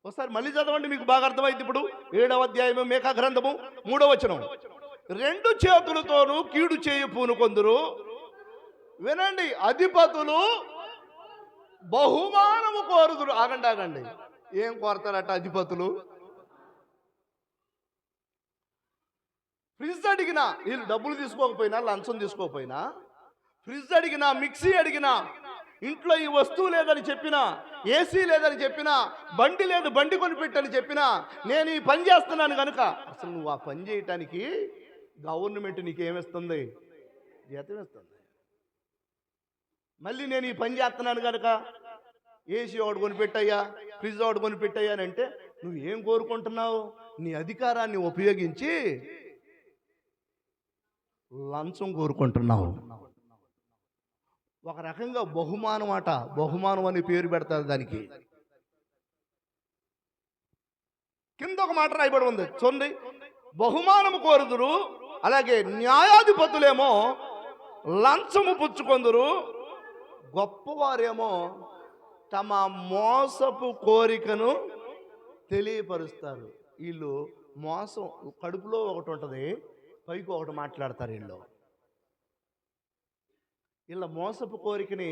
ఒకసారి మళ్ళీ చదవండి, మీకు బాగా అర్థమైంది. ఇప్పుడు 7వ అధ్యాయము మీకా గ్రంథము 3వ వచనం. 2 చేతులతోనూ కీడు చేయు పూనుకొందురు. వినండి, అధిపతులు బహుమానము కోరుదురు. ఆగండి, ఏం కోరతారట అధిపతులు? ఫ్రిడ్జ్ అడిగినా, వీళ్ళు డబ్బులు తీసుకోకపోయినా, లంచం తీసుకోకపోయినా, ఫ్రిడ్జ్ అడిగినా, మిక్సీ అడిగినా, ఇంట్లో ఈ వస్తువు లేదని చెప్పినా, ఏసీ లేదని చెప్పినా, బండి లేదు బండి కొనిపెట్టని చెప్పినా, నేను ఈ పని చేస్తున్నాను కనుక, అసలు నువ్వు ఆ పని చేయటానికి గవర్నమెంట్ నీకేమిస్తుంది? జీతం ఇస్తుంది. మళ్ళీ నేను ఈ పని చేస్తున్నాను కనుక ఏసీ ఒకటి కొనిపెట్టయ్యా, ఫ్రిడ్జ్ ఒకటి కొనిపెట్టయ్యా అని అంటే నువ్వేం కోరుకుంటున్నావు? నీ అధికారాన్ని ఉపయోగించి లంచం కోరుకుంటున్నావు. ఒక రకంగా బహుమానం అట, బహుమానం అని పేరు పెడతారు దానికి. కింద ఒక మాట రాయబడి ఉంది చూడండి, బహుమానము కోరుదురు, అలాగే న్యాయాధిపతులేమో లంచము పుచ్చుకొందురు, గొప్పవారేమో తమ మోసపు కోరికను తెలియపరుస్తారు. వీళ్ళు మోసం, కడుపులో ఒకటి ఉంటుంది, పైకి ఒకటి మాట్లాడతారు. వీళ్ళ మోసపు కోరికని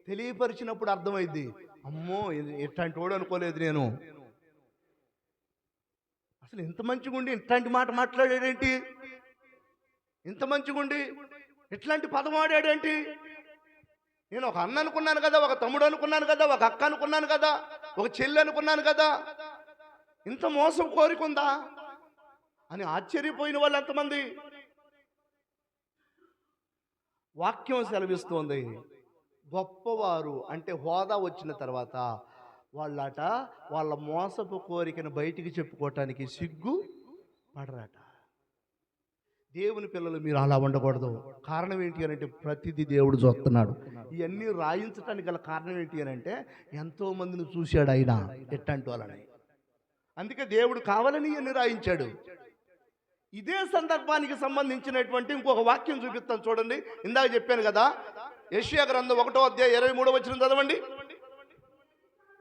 తెలియపరిచినప్పుడు అర్థమైంది, అమ్మో ఇట్లాంటి వాడు అనుకోలేదు నేను, అసలు ఇంత మంచిగుండి ఇట్లాంటి మాట మాట్లాడాడేంటి, ఇంత మంచిగుండి ఇట్లాంటి పదం ఆడాడేంటి, నేను ఒక అన్న అనుకున్నాను కదా, ఒక తమ్ముడు అనుకున్నాను కదా, ఒక అక్క అనుకున్నాను కదా, ఒక చెల్లి అనుకున్నాను కదా, ఇంత మోసం కోరికుందా అని ఆశ్చర్యపోయిన వాళ్ళు ఎంతమంది. వాక్యం సెలవిస్తోంది, గొప్పవారు అంటే హోదా వచ్చిన తర్వాత వాళ్ళట వాళ్ళ మోసపు కోరికను బయటికి చెప్పుకోవటానికి సిగ్గు పడరట. దేవుని పిల్లలు మీరు అలా ఉండకూడదు. కారణం ఏంటి అని అంటే ప్రతిదీ దేవుడు చూస్తున్నాడు. ఇవన్నీ రాయించడానికి గల కారణం ఏంటి అని అంటే ఎంతోమందిని చూశాడు ఆయన ఎట్టంటి వాళ్ళని, అందుకే దేవుడు కావాలని ఇవన్నీ రాయించాడు. ఇదే సందర్భానికి సంబంధించినటువంటి ఇంకొక వాక్యం చూపిస్తాను చూడండి. ఇందాక చెప్పాను కదా, యెషయా గ్రంథం 1వ అధ్యాయం 23వ వచనం చదవండి.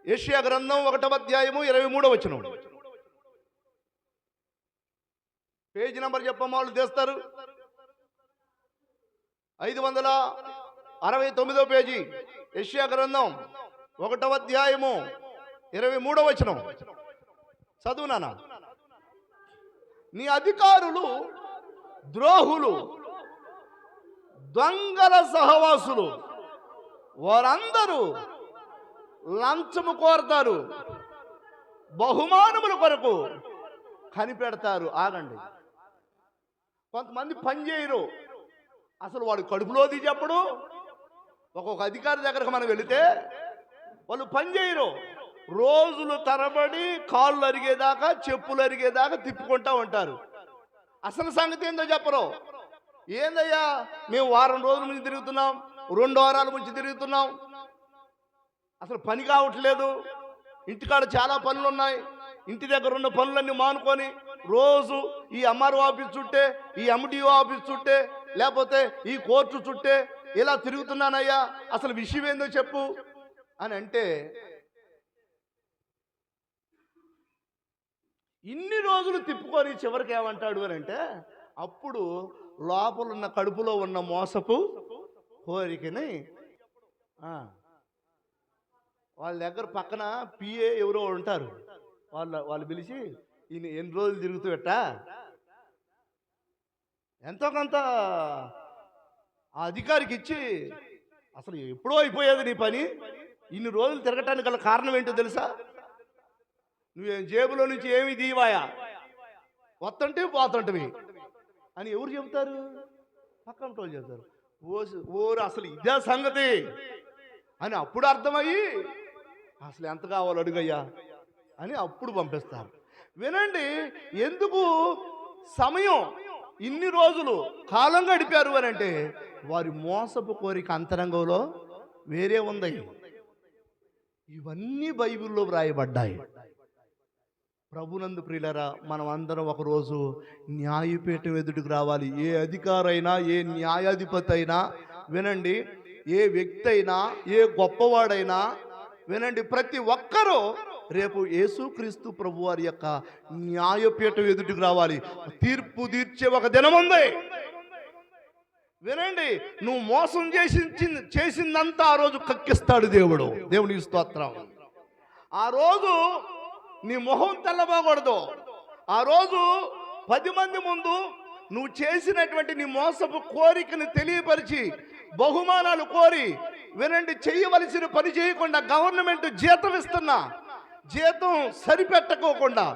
యెషయా గ్రంథం 1వ అధ్యాయము 23వ వచనం. పేజీ నంబర్ చెప్పమ్మ, వాళ్ళు తెస్తారు. 569వ పేజీ, యెషయా గ్రంథం 1వ అధ్యాయము 23వ వచనం. చదువు నాన్న. నీ అధికారులు ద్రోహులు, దొంగల సహవాసులు, వారందరూ లంచము కోరతారు, బహుమానముల కొరకు కనిపెడతారు. ఆగండి, కొంతమంది పని చేయరు, అసలు వాడు కడుపులోది చెప్పడు. ఒక్కొక్క అధికారి దగ్గరకు మనం వెళితే వాళ్ళు పని చేయరు, రోజులు తరబడి కాళ్ళు అరిగేదాకా చెప్పులు అరిగేదాకా తిప్పుకుంటా ఉంటారు. అసలు సంగతి ఏందో చెప్పరు. ఏందయ్యా మేము వారం రోజుల నుంచి తిరుగుతున్నాం, 2 వారాల నుంచి తిరుగుతున్నాం, అసలు పని కావట్లేదు, ఇంటికాడ చాలా పనులు ఉన్నాయి, ఇంటి దగ్గర ఉన్న పనులన్నీ మానుకొని రోజు ఈ ఎంఆర్ఓ ఆఫీస్ చుట్టే, ఈ ఎండిఓ ఆఫీస్ చుట్టే, లేకపోతే ఈ కోర్టు చుట్టే ఇలా తిరుగుతున్నానయ్యా, అసలు విషయం ఏందో చెప్పు అని అంటే, ఇన్ని రోజులు తిప్పుకొని చివరికి ఏమంటాడు అని అంటే అప్పుడు లోపలున్న కడుపులో ఉన్న మోసపు కోరికని వాళ్ళ దగ్గర పక్కన పిఏ ఎవరో ఉంటారు, వాళ్ళు పిలిచి ఈయన ఎన్ని రోజులు తిరుగుతూ పెట్టా ఎంతో కొంత ఆ అధికారికి ఇచ్చి, అసలు ఎప్పుడో అయిపోయేది నీ పని, ఇన్ని రోజులు తిరగటానికి గల కారణం ఏంటో తెలుసా, నువ్వేం జేబులో నుంచి ఏమి దీవాయా, వస్తుంటే పోతుంటవి అని ఎవరు చెబుతారు? పక్కన వాళ్ళు చెబుతారు. ఓరు అసలు ఇదే సంగతి అని అప్పుడు అర్థమయ్యి అసలు ఎంత కావాలో అడుగయ్యా అని అప్పుడు పంపిస్తారు. వినండి, ఎందుకు సమయం ఇన్ని రోజులు కాలం గడిపారు అని అంటే వారి మోసపు కోరిక అంతరంగంలో వేరే ఉంది. ఇవన్నీ బైబిల్లో వ్రాయబడ్డాయి. ప్రభునందు ప్రియులరా, మనం అందరం ఒకరోజు న్యాయపీఠం ఎదుటికి రావాలి. ఏ అధికారైనా, ఏ న్యాయాధిపతి అయినా వినండి, ఏ వ్యక్తి అయినా, ఏ గొప్పవాడైనా వినండి, ప్రతి ఒక్కరూ రేపు యేసుక్రీస్తు ప్రభు వారి యొక్క న్యాయపీఠం ఎదుటికి రావాలి. తీర్పు తీర్చే ఒక దినం ఉంది. వినండి, నువ్వు మోసం చేసిందంతా ఆ రోజు కక్కిస్తాడు దేవుడు. దేవునికి స్తోత్రం. ఆ రోజు నీ మొహం తెల్లబోకూడదు. ఆ రోజు 10 మంది ముందు నువ్వు చేసినటువంటి నీ మోసపు కోరికను తెలియపరిచి బహుమానాలు కోరి, వినండి, చేయవలసిన పని చేయకుండా గవర్నమెంట్ జీతం ఇస్తున్నా జీతం సరిపెట్టకోకుండా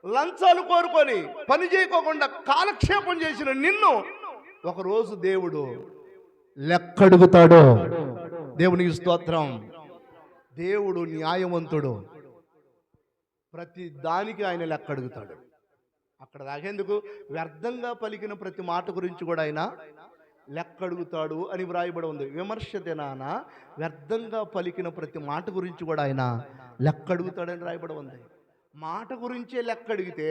లంచాలు కోరుకొని పని చేయకోకుండా కాలక్షేపం చేసిన నిన్ను ఒకరోజు దేవుడు లెక్కడుగుతాడు. దేవునికి స్తోత్రం. దేవుడు న్యాయవంతుడు, ప్రతి దానికి ఆయన లెక్క అడుగుతాడు. అక్కడ దాకేందుకు, వ్యర్థంగా పలికిన ప్రతి మాట గురించి కూడా ఆయన లెక్క అడుగుతాడు అని వ్రాయబడి ఉంది. విమర్శ దినాన వ్యర్థంగా పలికిన ప్రతి మాట గురించి కూడా ఆయన లెక్క అడుగుతాడని రాయబడి ఉంది. మాట గురించే లెక్క అడిగితే,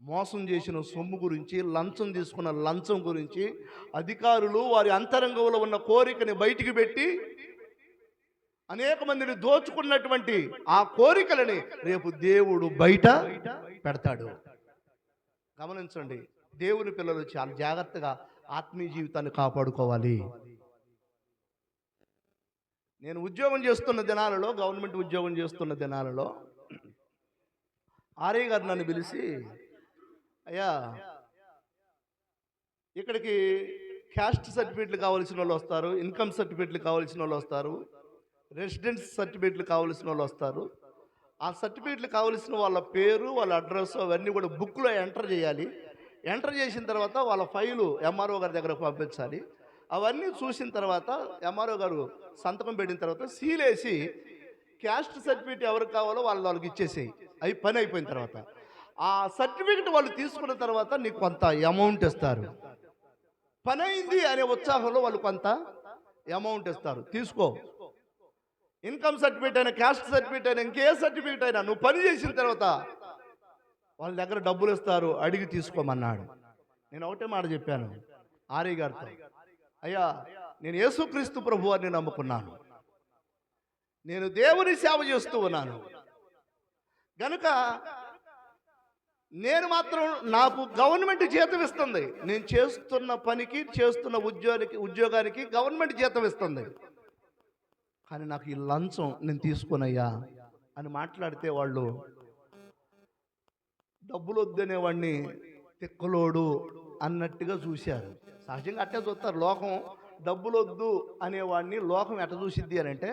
మోసం చేసిన సొమ్ము గురించి, లంచం తీసుకున్న లంచం గురించి, అధికారులు వారి అంతరంగంలో ఉన్న కోరికని బయటికి పెట్టి అనేక మందిని దోచుకున్నటువంటి ఆ కోరికలని రేపు దేవుడు బయట పెడతాడు. గమనించండి, దేవుని పిల్లలు చాలా జాగ్రత్తగా ఆత్మీయ జీవితాన్ని కాపాడుకోవాలి. నేను ఉద్యోగం చేస్తున్న దినాలలో, గవర్నమెంట్ ఉద్యోగం చేస్తున్న దినాలలో ఆర్ఐ గారు నన్ను పిలిచి, అయ్యా ఇక్కడికి క్యాస్ట్ సర్టిఫికెట్లు కావాల్సిన వాళ్ళు వస్తారు, ఇన్కమ్ సర్టిఫికెట్లు కావాల్సిన వాళ్ళు వస్తారు, రెసిడెన్స్ సర్టిఫికెట్లు కావాల్సిన వాళ్ళు వస్తారు. ఆ సర్టిఫికెట్లు కావాల్సిన వాళ్ళ పేరు, వాళ్ళ అడ్రస్ అవన్నీ కూడా బుక్లో ఎంటర్ చేయాలి. ఎంటర్ చేసిన తర్వాత వాళ్ళ ఫైలు ఎంఆర్ఓ గారి దగ్గరకు పంపించాలి. అవన్నీ చూసిన తర్వాత ఎంఆర్ఓ గారు సంతకం పెట్టిన తర్వాత సీల్ వేసి, క్యాస్ట్ సర్టిఫికెట్ ఎవరికి కావాలో వాళ్ళకి ఇచ్చేసేయి. పని అయిపోయిన తర్వాత ఆ సర్టిఫికెట్ వాళ్ళు తీసుకున్న తర్వాత నీకు కొంత అమౌంట్ ఇస్తారు. పని అయింది అనే ఉత్సాహంలో వాళ్ళు కొంత అమౌంట్ ఇస్తారు, తీసుకో. ఇన్కమ్ సర్టిఫికేట్ అయినా, క్యాస్ట్ సర్టిఫికేట్ అయినా, ఇంకే సర్టిఫికేట్ అయినా నువ్వు పని చేసిన తర్వాత వాళ్ళ దగ్గర డబ్బులు ఇస్తారు, అడిగి తీసుకోమన్నాడు. నేను ఒకటే మాట చెప్పాను ఆర్ఐ గారితో, అయ్యా నేను యేసుక్రీస్తు ప్రభువారిని నమ్ముకున్నాను, నేను దేవుని సేవ చేస్తూ ఉన్నాను గనుక నేను మాత్రం, నాకు గవర్నమెంట్ జీతం ఇస్తుంది, నేను చేస్తున్న పనికి, చేస్తున్న ఉద్యోగానికి గవర్నమెంట్ జీతం ఇస్తుంది, కానీ నాకు ఈ లంచం నేను తీసుకునయ్యా అని మాట్లాడితే వాళ్ళు డబ్బులు వద్దనేవాడిని తిక్కలోడు అన్నట్టుగా చూశారు. సహజంగా అట్టే చూస్తారు లోకం. డబ్బులు వద్దు అనేవాడిని లోకం ఎట్ట చూసిద్ది అని అంటే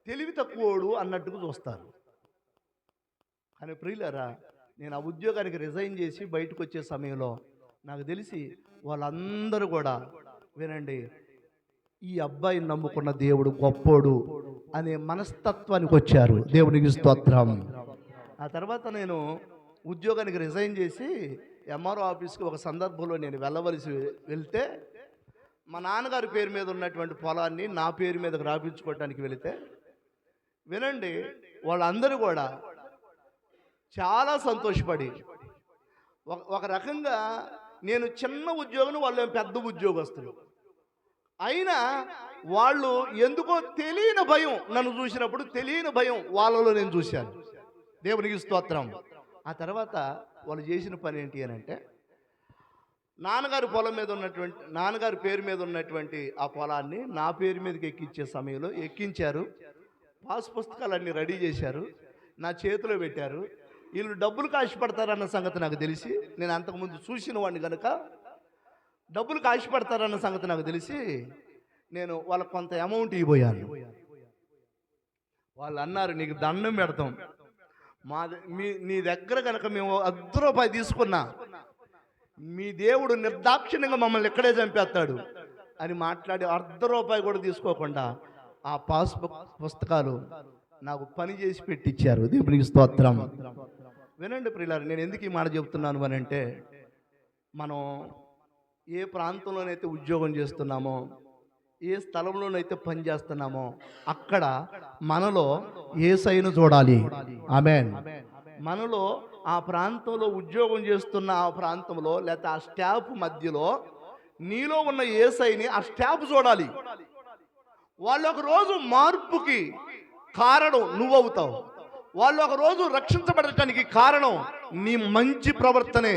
తెలివి తక్కువోడు అన్నట్టుగా చూస్తారు. కానీ ప్రియులారా, నేను ఆ ఉద్యోగానికి రిజైన్ చేసి బయటకు వచ్చే సమయంలో నాకు తెలిసి వాళ్ళందరూ కూడా, వినండి, ఈ అబ్బాయిని నమ్ముకున్న దేవుడు గొప్పోడు అనే మనస్తత్వానికి వచ్చారు. దేవునికి స్తోత్రం. ఆ తర్వాత నేను ఉద్యోగానికి రిజైన్ చేసి ఎంఆర్ఓ ఆఫీస్కి ఒక సందర్భంలో నేను వెళ్తే, మా నాన్నగారి పేరు మీద ఉన్నటువంటి పొలాన్ని నా పేరు మీదకి రాపించుకోవటానికి వెళితే, వినండి, వాళ్ళందరూ కూడా చాలా సంతోషపడి, ఒక రకంగా నేను చిన్న ఉద్యోగం, వాళ్ళు పెద్ద ఉద్యోగస్తులు అయినా వాళ్ళు ఎందుకో తెలియని భయం, నన్ను చూసినప్పుడు తెలియని భయం వాళ్ళలో నేను చూశాను. దేవునికి స్తోత్రం. ఆ తర్వాత వాళ్ళు చేసిన పని ఏంటి అని అంటే, నాన్నగారి పొలం మీద ఉన్నటువంటి, నాన్నగారి పేరు మీద ఉన్నటువంటి ఆ పొలాన్ని నా పేరు మీదకి ఎక్కించే సమయంలో ఎక్కించారు. పాస్ పుస్తకాలన్నీ రెడీ చేశారు, నా చేతిలో పెట్టారు. వీళ్ళు డబ్బులు ఆశపడతారన్న సంగతి నాకు తెలిసి, నేను అంతకుముందు చూసిన వాడిని కనుక డబ్బులకు ఆశపడతారన్న సంగతి నాకు తెలిసి నేను వాళ్ళకు కొంత అమౌంట్ ఇవ్వబోయాను. వాళ్ళు అన్నారు, నీకు దండం పెడతాం, నీ దగ్గర కనుక మేము ₹1 తీసుకున్నా మీ దేవుడు నిర్దాక్షిణ్యంగా మమ్మల్ని ఇక్కడే చంపేస్తాడు అని మాట్లాడి ₹1 కూడా తీసుకోకుండా ఆ పాస్ పుస్తకాలు నాకు పని చేసి పెట్టించారు. దేవునికి స్తోత్రం. వినండి ప్రియులారా, నేను ఎందుకు ఈ మాట చెప్తున్నాను అని అంటే, మనం ఏ ప్రాంతంలోనైతే ఉద్యోగం చేస్తున్నామో, ఏ స్థలంలోనైతే పని చేస్తున్నామో అక్కడ మనలో యేసయ్యను చూడాలి. ఆమేన్. మనలో ఆ ప్రాంతంలో ఉద్యోగం చేస్తున్న ఆ ప్రాంతంలో లేకపోతే ఆ స్టాఫ్ మధ్యలో నీలో ఉన్న యేసయ్యని ఆ స్టాఫ్ చూడాలి. వాళ్ళు ఒక రోజు మార్పుకి కారణం నువ్వవుతావు. వాళ్ళు ఒక రోజు రక్షించబడటానికి కారణం నీ మంచి ప్రవర్తనే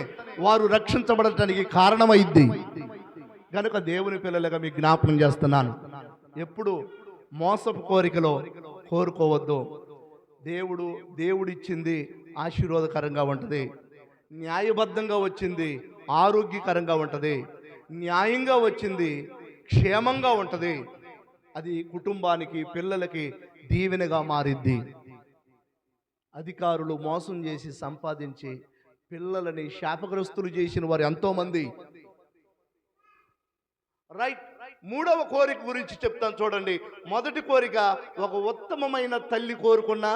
వారు రక్షించబడటానికి కారణమైద్ది. కనుక దేవుని పిల్లలుగా మీకు జ్ఞాపకం చేస్తున్నాను, ఎప్పుడు మోసపు కోరికలో కోరుకోవద్దు. దేవుడిచ్చింది ఆశీర్వాదకరంగా ఉంటుంది, న్యాయబద్ధంగా వచ్చింది ఆరోగ్యకరంగా ఉంటుంది, న్యాయంగా వచ్చింది క్షేమంగా ఉంటుంది. అది కుటుంబానికి, పిల్లలకి దీవెనగా మారిద్ది. అధికారులు మోసం చేసి సంపాదించి పిల్లలని శాపగ్రస్తులు చేసిన వారు ఎంతోమంది. రైట్, మూడవ కోరిక గురించి చెప్తాను చూడండి. మొదటి కోరిక ఒక ఉత్తమమైన తల్లి కోరుకున్న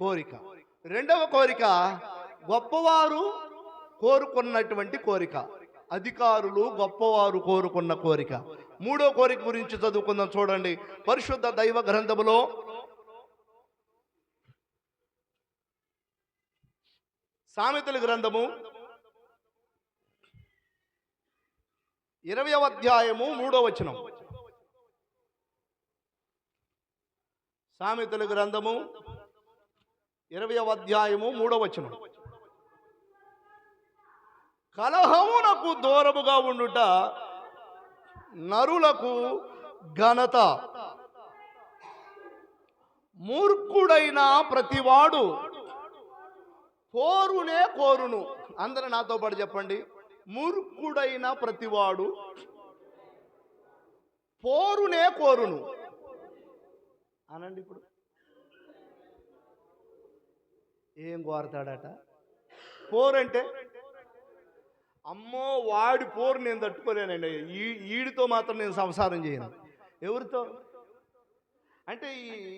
కోరిక. రెండవ కోరిక గొప్పవారు కోరుకున్నటువంటి కోరిక, అధికారులు గొప్పవారు కోరుకున్న కోరిక. మూడో కోరిక గురించి చదువుకుందాం చూడండి. పరిశుద్ధ దైవ గ్రంథములో సామెతల గ్రంథము 20వ అధ్యాయము 3వ వచనం. సామెతల గ్రంథము 20వ అధ్యాయము 3వ వచనం. కలహమునకు దూరముగా ఉండుట నరులకు ఘనత, మూర్ఖుడైన ప్రతివాడు పోరునే కోరును. అందరూ నాతో పాటు చెప్పండి. మూర్ఖుడైన ప్రతివాడు పోరునే కోరును అనండి. ఇప్పుడు ఏం కోరతాడట? పోరంటే అమ్మో వాడి పోరు నేను తట్టుకోలేనండి, ఈడితో మాత్రం నేను సంసారం చేయను. ఎవరితో అంటే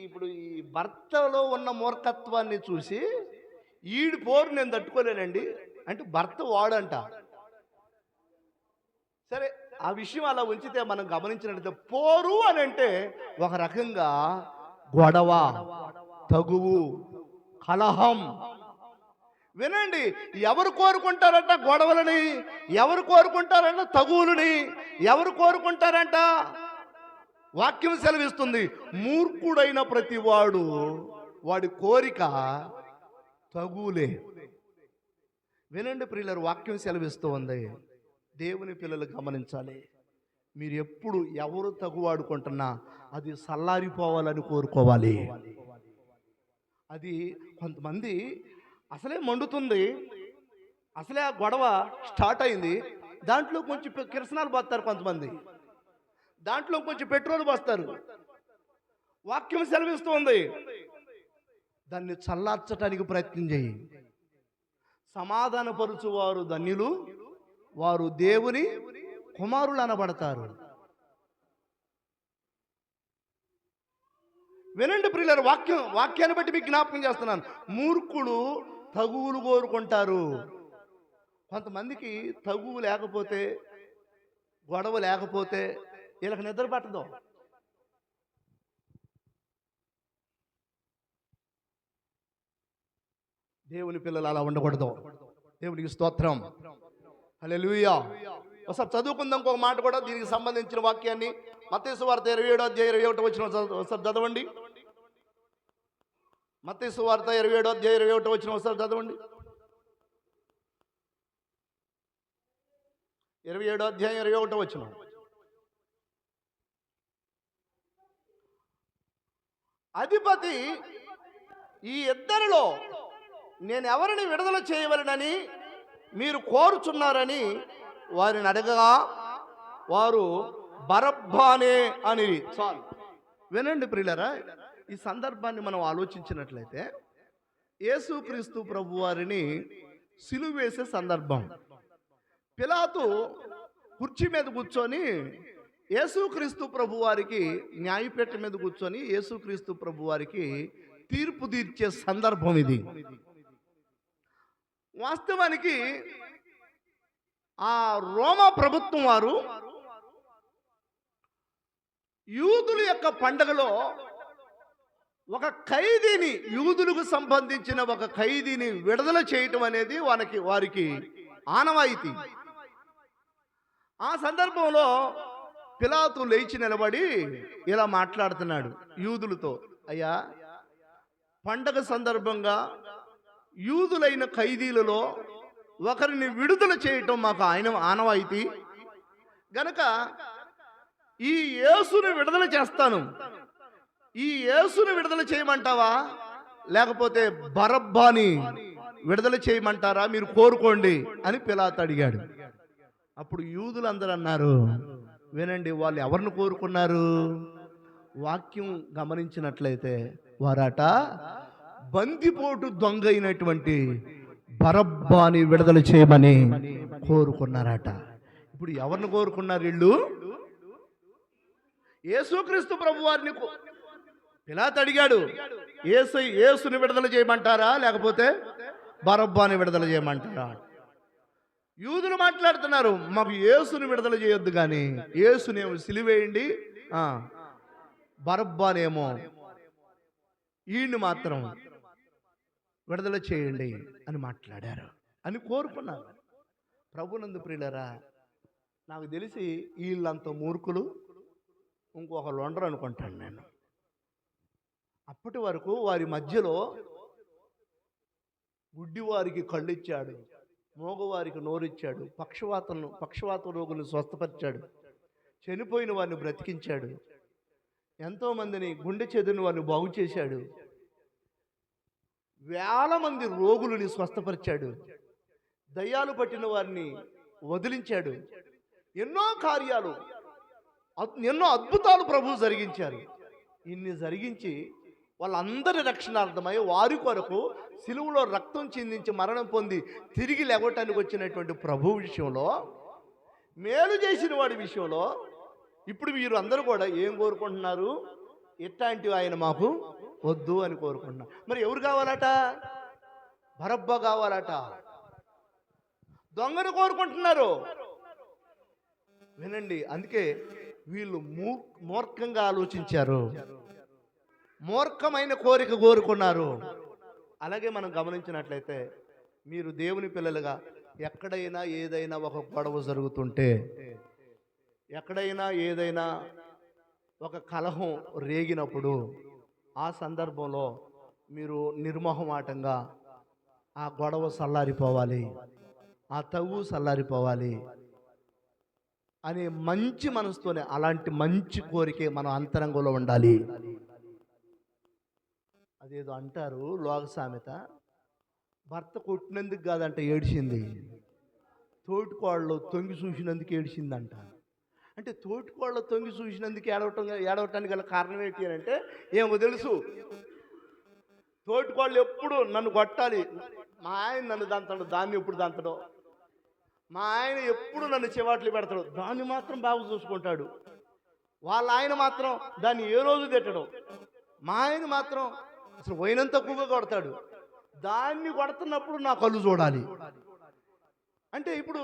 ఇప్పుడు ఈ భర్తలో ఉన్న మూర్ఖత్వాన్ని చూసి ఈడి పోరు నేను తట్టుకోలేనండి అంటే భర్త వాడంట. సరే, ఆ విషయం అలా ఉంచితే మనం గమనించినట్లయితే పోరు అని అంటే ఒక రకంగా గొడవ, తగువు, కలహం. వినండి, ఎవరు కోరుకుంటారంట గొడవలని? ఎవరు కోరుకుంటారంట తగువులని? ఎవరు కోరుకుంటారంట? వాక్యం సెలవిస్తుంది, మూర్ఖుడైన ప్రతివాడు వాడి కోరిక తగువులే. వినండి ప్రియులారా, వాక్యం సెలవిస్తూ ఉంది. దేవుని పిల్లలు గమనించాలి. మీరు ఎప్పుడు ఎవరు తగువాడుకుంటున్నా అది సల్లారిపోవాలని కోరుకోవాలి. అది కొంతమంది అసలే మండుతుంది, అసలే ఆ గొడవ స్టార్ట్ అయింది, దాంట్లో కొంచెం కిరసనాలు పోస్తారు, కొంతమంది దాంట్లో కొంచెం పెట్రోల్ పోస్తారు. వాక్యం సెలవిస్తూ ఉంది, దాన్ని చల్లార్చడానికి ప్రయత్నం చేయి. సమాధానపరుచువారు ధన్యులు, వారు దేవుని కుమారులు అనబడతారు. వినండి ప్రియులారా, వాక్యాన్ని బట్టి మీకు జ్ఞాపకం చేస్తున్నాను. మూర్ఖులు తగువులు కోరుకుంటారు. కొంతమందికి తగువు లేకపోతే, గొడవ లేకపోతే వీళ్ళకి నిద్ర పట్టదు. దేవుని పిల్లలు అలా ఉండకూడదు. దేవునికి స్తోత్రం, హల్లెలూయా. ఒకసారి చదువుకుందాం ఇంకొక మాట కూడా దీనికి సంబంధించిన వాక్యాన్ని. మత్తయి సువార్త 27వ అధ్యాయం 21వ వచనం ఒకసారి చదవండి. మత్తయి సువార్త 27వ అధ్యాయం 21వ వచనం ఒకసారి చదవండి. 27వ అధ్యాయం 21వ వచనం. అధిపతి ఈ ఇద్దరిలో నేను ఎవరిని విడుదల చేయవలనని మీరు కోరుచున్నారని వారిని అడగగా వారు బరబ్బానే అని. చాలు. వినండి ప్రియులారా, ఈ సందర్భాన్ని మనం ఆలోచించినట్లయితే యేసుక్రీస్తు ప్రభు వారిని సిలువ వేసే సందర్భం. పిలాతు కుర్చీ మీద కూర్చొని యేసుక్రీస్తు ప్రభు వారికి, న్యాయపీఠం మీద కూర్చొని యేసుక్రీస్తు ప్రభు వారికి తీర్పు తీర్చే సందర్భం ఇది. వాస్తవానికి ఆ రోమా ప్రభుత్వం వారు యూదుల యొక్క పండగలో ఒక ఖైదీని, యూదులకు సంబంధించిన ఒక ఖైదీని విడుదల చేయటం అనేది వారికి ఆనవాయితీ. ఆ సందర్భంలో పిలాతు లేచి నిలబడి ఇలా మాట్లాడుతున్నాడు యూదులతో. అయ్యా, పండగ సందర్భంగా యూదులైన ఖైదీలలో ఒకరిని విడుదల చేయటం మాకు ఆనవాయితీ గనక ఈ యేసుని విడుదల చేస్తాను. ఈ యేసుని విడుదల చేయమంటావా లేకపోతే బరబ్బాని విడుదల చేయమంటారా? మీరు కోరుకోండి అని పిలాతు అడిగాడు. అప్పుడు యూదులందరూ అన్నారు, వినండి, వాళ్ళు ఎవరిని కోరుకున్నారు? వాక్యం గమనించినట్లయితే వారట బందిపోటు దొంగ అయినటువంటి బరబ్బాని విడుదల చేయమని కోరుకున్నారట. ఇప్పుడు ఎవరిని కోరుకున్నారు వీళ్ళు? యేసుక్రీస్తు ప్రభు వారిని పిలాతు అడిగాడు, యేసుని విడుదల చేయమంటారా లేకపోతే బరబ్బాని విడుదల చేయమంటారా? యూదులు మాట్లాడుతున్నారు, మాకు యేసుని విడుదల చేయొద్దు, కానీ యేసునేమో సిలువేయండి, బరబ్బానేమో ఈయన్ని మాత్రం విడుదల చేయండి అని మాట్లాడారు అని కోరుకున్నారు. ప్రభునందు ప్రియులరా, నాకు తెలిసి వీళ్ళంత మూర్ఖులు ఇంకొకళ్ళు ఉండరు అనుకుంటాను నేను. అప్పటి వరకు వారి మధ్యలో గుడ్డివారికి కళ్ళు ఇచ్చాడు, మోగవారికి నోరిచ్చాడు, పక్షవాత రోగులను స్వస్థపరిచాడు, చనిపోయిన వారిని బ్రతికించాడు, ఎంతోమందిని గుండె చెదిరిన వారిని బాగు చేశాడు, వేల మంది రోగులని స్వస్థపరిచాడు, దయ్యాలు పట్టిన వారిని వదిలించాడు. ఎన్నో కార్యాలు, ఎన్నో అద్భుతాలు ప్రభువు జరిగించారు. ఇన్ని జరిగించి వాళ్ళందరి రక్షణార్థమై వారి కొరకు సిలువలో రక్తం చిందించి మరణం పొంది తిరిగి లేవటానికి వచ్చినటువంటి ప్రభు విషయంలో, మేలు చేసిన వాడి విషయంలో ఇప్పుడు వీరు అందరూ కూడా ఏం కోరుకుంటున్నారు? ఇట్లాంటివి ఆయన మాకు వద్దు అని కోరుకుంటున్నారు. మరి ఎవరు కావాలట? బరబ్బా కావాలట. దొంగను కోరుకుంటున్నారు. వినండి, అందుకే వీళ్ళు మూర్ఖంగా ఆలోచించారు, మూర్ఖమైన కోరిక కోరుకున్నారు. అలాగే మనం గమనించినట్లయితే, మీరు దేవుని పిల్లలుగా ఎక్కడైనా ఏదైనా ఒక గొడవ జరుగుతుంటే, ఎక్కడైనా ఏదైనా ఒక కలహం రేగినప్పుడు, ఆ సందర్భంలో మీరు నిర్మోహమాటంగా ఆ గొడవ చల్లారిపోవాలి, ఆ తవ్వు చల్లారిపోవాలి అనే మంచి మనసుతోనే, అలాంటి మంచి కోరికే మన అంతరంగంలో ఉండాలి. అదేదో అంటారు లోక సామెత, భర్త కొట్టినందుకు కాదంట ఏడిచింది, తోటికోళ్ళు తొంగి చూసినందుకు ఏడిచిందంట. అంటే తోటికోళ్ళు తొంగి చూసినందుకు ఏడవటానికి గల కారణం ఏంటి అని అంటే, ఏమో తెలుసు, తోటికోళ్ళు ఎప్పుడు నన్ను కొట్టాలి, మా ఆయన నన్ను దంతాడు, దాన్ని ఎప్పుడు దంతడు, మా ఆయన ఎప్పుడు నన్ను చివాట్లు పెడతాడు, దాన్ని మాత్రం బాగా చూసుకుంటాడు, వాళ్ళ ఆయన మాత్రం దాన్ని ఏ రోజు తిట్టడం, మా ఆయన మాత్రం అసలు పోయినంత తక్కువగా కొడతాడు, దాన్ని కొడుతున్నప్పుడు నా కళ్ళు చూడాలి. అంటే ఇప్పుడు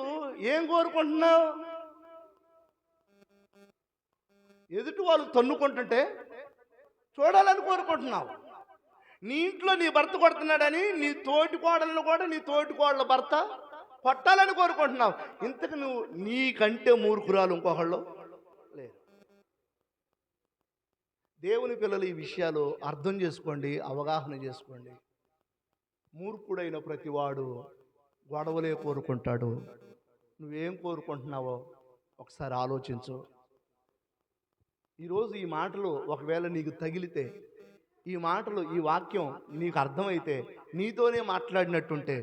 ఏం కోరుకుంటున్నావు? ఎదుటి వాళ్ళు తన్నుకుంటుంటే చూడాలని కోరుకుంటున్నావు. నీ ఇంట్లో నీ భర్త కొడుతున్నాడని నీ తోటి కోడలను కూడా నీ తోటి కోడల భర్త కొట్టాలని కోరుకుంటున్నావు. ఇంతకు నువ్వు నీకంటే మూర్ఖురాలు ఇంకొకళ్ళు లేదు. దేవుని పిల్లలు ఈ విషయాలు అర్థం చేసుకోండి, అవగాహన చేసుకోండి. మూర్ఖుడైన ప్రతివాడు గొడవలే కోరుకుంటాడు. నువ్వేం కోరుకుంటున్నావో ఒకసారి ఆలోచించు. ఈరోజు ఈ మాటలు ఒకవేళ నీకు తగిలితే, ఈ మాటలు, ఈ వాక్యం నీకు అర్థమైతే, నీతోనే మాట్లాడినట్టుంటే,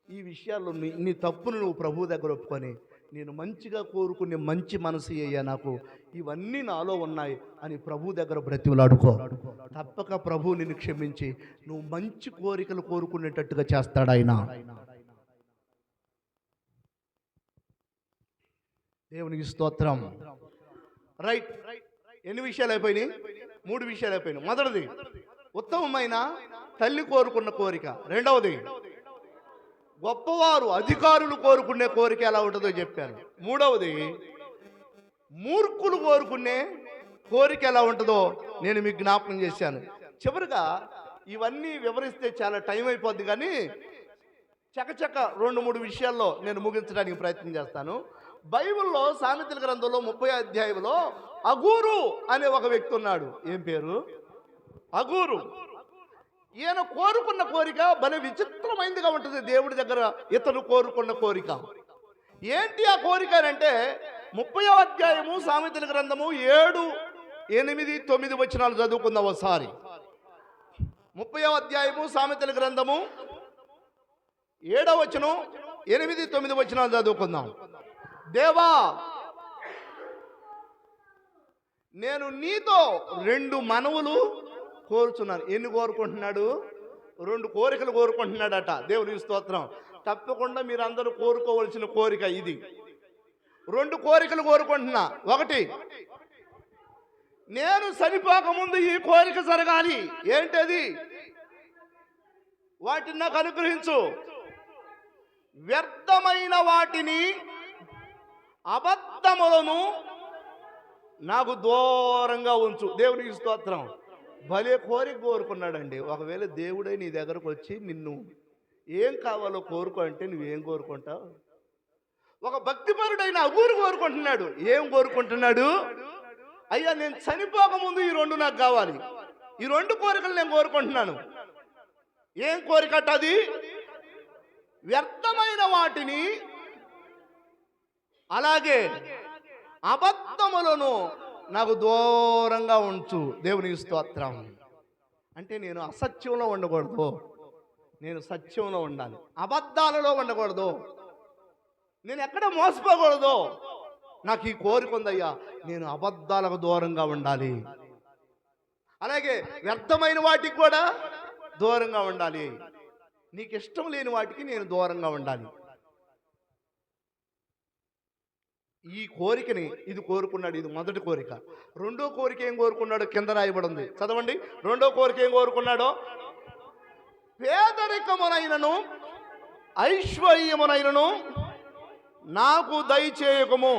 ఈ విషయాల్లో నీ తప్పును నువ్వు ప్రభు దగ్గర ఒప్పుకొని, నేను మంచిగా కోరుకునే మంచి మనసు అయ్యా, నాకు ఇవన్నీ నాలో ఉన్నాయి అని ప్రభు దగ్గర బ్రతిమలాడుకో. తప్పక ప్రభు నిన్ను క్షమించి నువ్వు మంచి కోరికలు కోరుకునేటట్టుగా చేస్తాడు ఆయన. దేవునికి స్తోత్రం. రైట్, ఎన్ని విషయాలు అయిపోయినాయి? 3 విషయాలు అయిపోయినాయి. మొదటిది ఉత్తమమైన తల్లి కోరుకున్న కోరిక. రెండవది గొప్పవారు అధికారులు కోరుకునే కోరిక ఎలా ఉంటుందో చెప్పాను. మూడవది మూర్ఖులు కోరుకునే కోరిక ఎలా ఉంటుందో నేను మీకు జ్ఞాపకం చేశాను. చివరిగా ఇవన్నీ వివరిస్తే చాలా టైం అయిపోద్ది, కానీ చకచక 2-3 విషయాల్లో నేను ముగించడానికి ప్రయత్నం చేస్తాను. బైబిల్లో సామెతల గ్రంథంలో 30వ అధ్యాయంలో అగూరు అనే ఒక వ్యక్తి ఉన్నాడు. ఏం పేరు? అగూరు. ఈయన కోరుకున్న కోరిక భలే విచిత్రమైనదిగా ఉంటుంది దేవుడి దగ్గర. ఇతను కోరుకున్న కోరిక ఏంటి? ఆ కోరిక అంటే 30వ అధ్యాయము సామెతల గ్రంథము 7, 8, 9 వచనాలు చదువుకుందాం ఒకసారి. 30వ అధ్యాయము సామెతల గ్రంథము 7వ వచనం, 8, 9 వచనాలు చదువుకుందాం. దేవా, నేను నీతో 2 మనవులు కోరుచున్నాను. ఎన్ని కోరుకుంటున్నాడు? 2 కోరికలు కోరుకుంటున్నాడట. దేవుని స్తోత్రం. తప్పకుండా మీరందరూ కోరుకోవలసిన కోరిక ఇది. 2 కోరికలు కోరుకుంటున్నా. ఒకటి, నేను చనిపోకముందు ఈ కోరిక జరగాలి. ఏంటది? వాటిని నాకు అనుగ్రహించు. వ్యర్థమైన వాటిని, అబద్ధములను నాకు దూరంగా ఉంచు. దేవునికి స్తోత్రం. భలే కోరిక కోరుకున్నాడండి. ఒకవేళ దేవుడే నీ దగ్గరకు వచ్చి నిన్ను ఏం కావాలో కోరుకో అంటే నువ్వేం కోరుకుంటావు? ఒక భక్తిపరుడైన అగూరు కోరుకుంటున్నాడు. ఏం కోరుకుంటున్నాడు? అయ్యా, నేను చనిపోకముందు ఈ రెండు నాకు కావాలి. ఈ రెండు కోరికలు నేను కోరుకుంటున్నాను. ఏం కోరికట అది? వ్యర్థమైన వాటిని, అలాగే అబద్ధములను నాకు దూరంగా ఉంచు. దేవునికి స్తోత్రం. అంటే నేను అసత్యంలో ఉండకూడదు, నేను సత్యంలో ఉండాలి. అబద్ధాలలో ఉండకూడదు, నేను ఎక్కడ మోసపోకూడదు. నాకు ఈ కోరిక ఉందయ్యా, నేను అబద్ధాలకు దూరంగా ఉండాలి. అలాగే వ్యర్థమైన వాటికి కూడా దూరంగా ఉండాలి. నీకు ఇష్టం లేని వాటికి నేను దూరంగా ఉండాలి. ఈ కోరికని ఇది కోరుకున్నాడు. ఇది మొదటి కోరిక. రెండో కోరిక ఏం కోరుకున్నాడు? కింద రాయబడి ఉంది, చదవండి. రెండో కోరిక ఏం కోరుకున్నాడో? పేదరికమునైనను ఐశ్వర్యమునైనను నాకు దయచేయకము,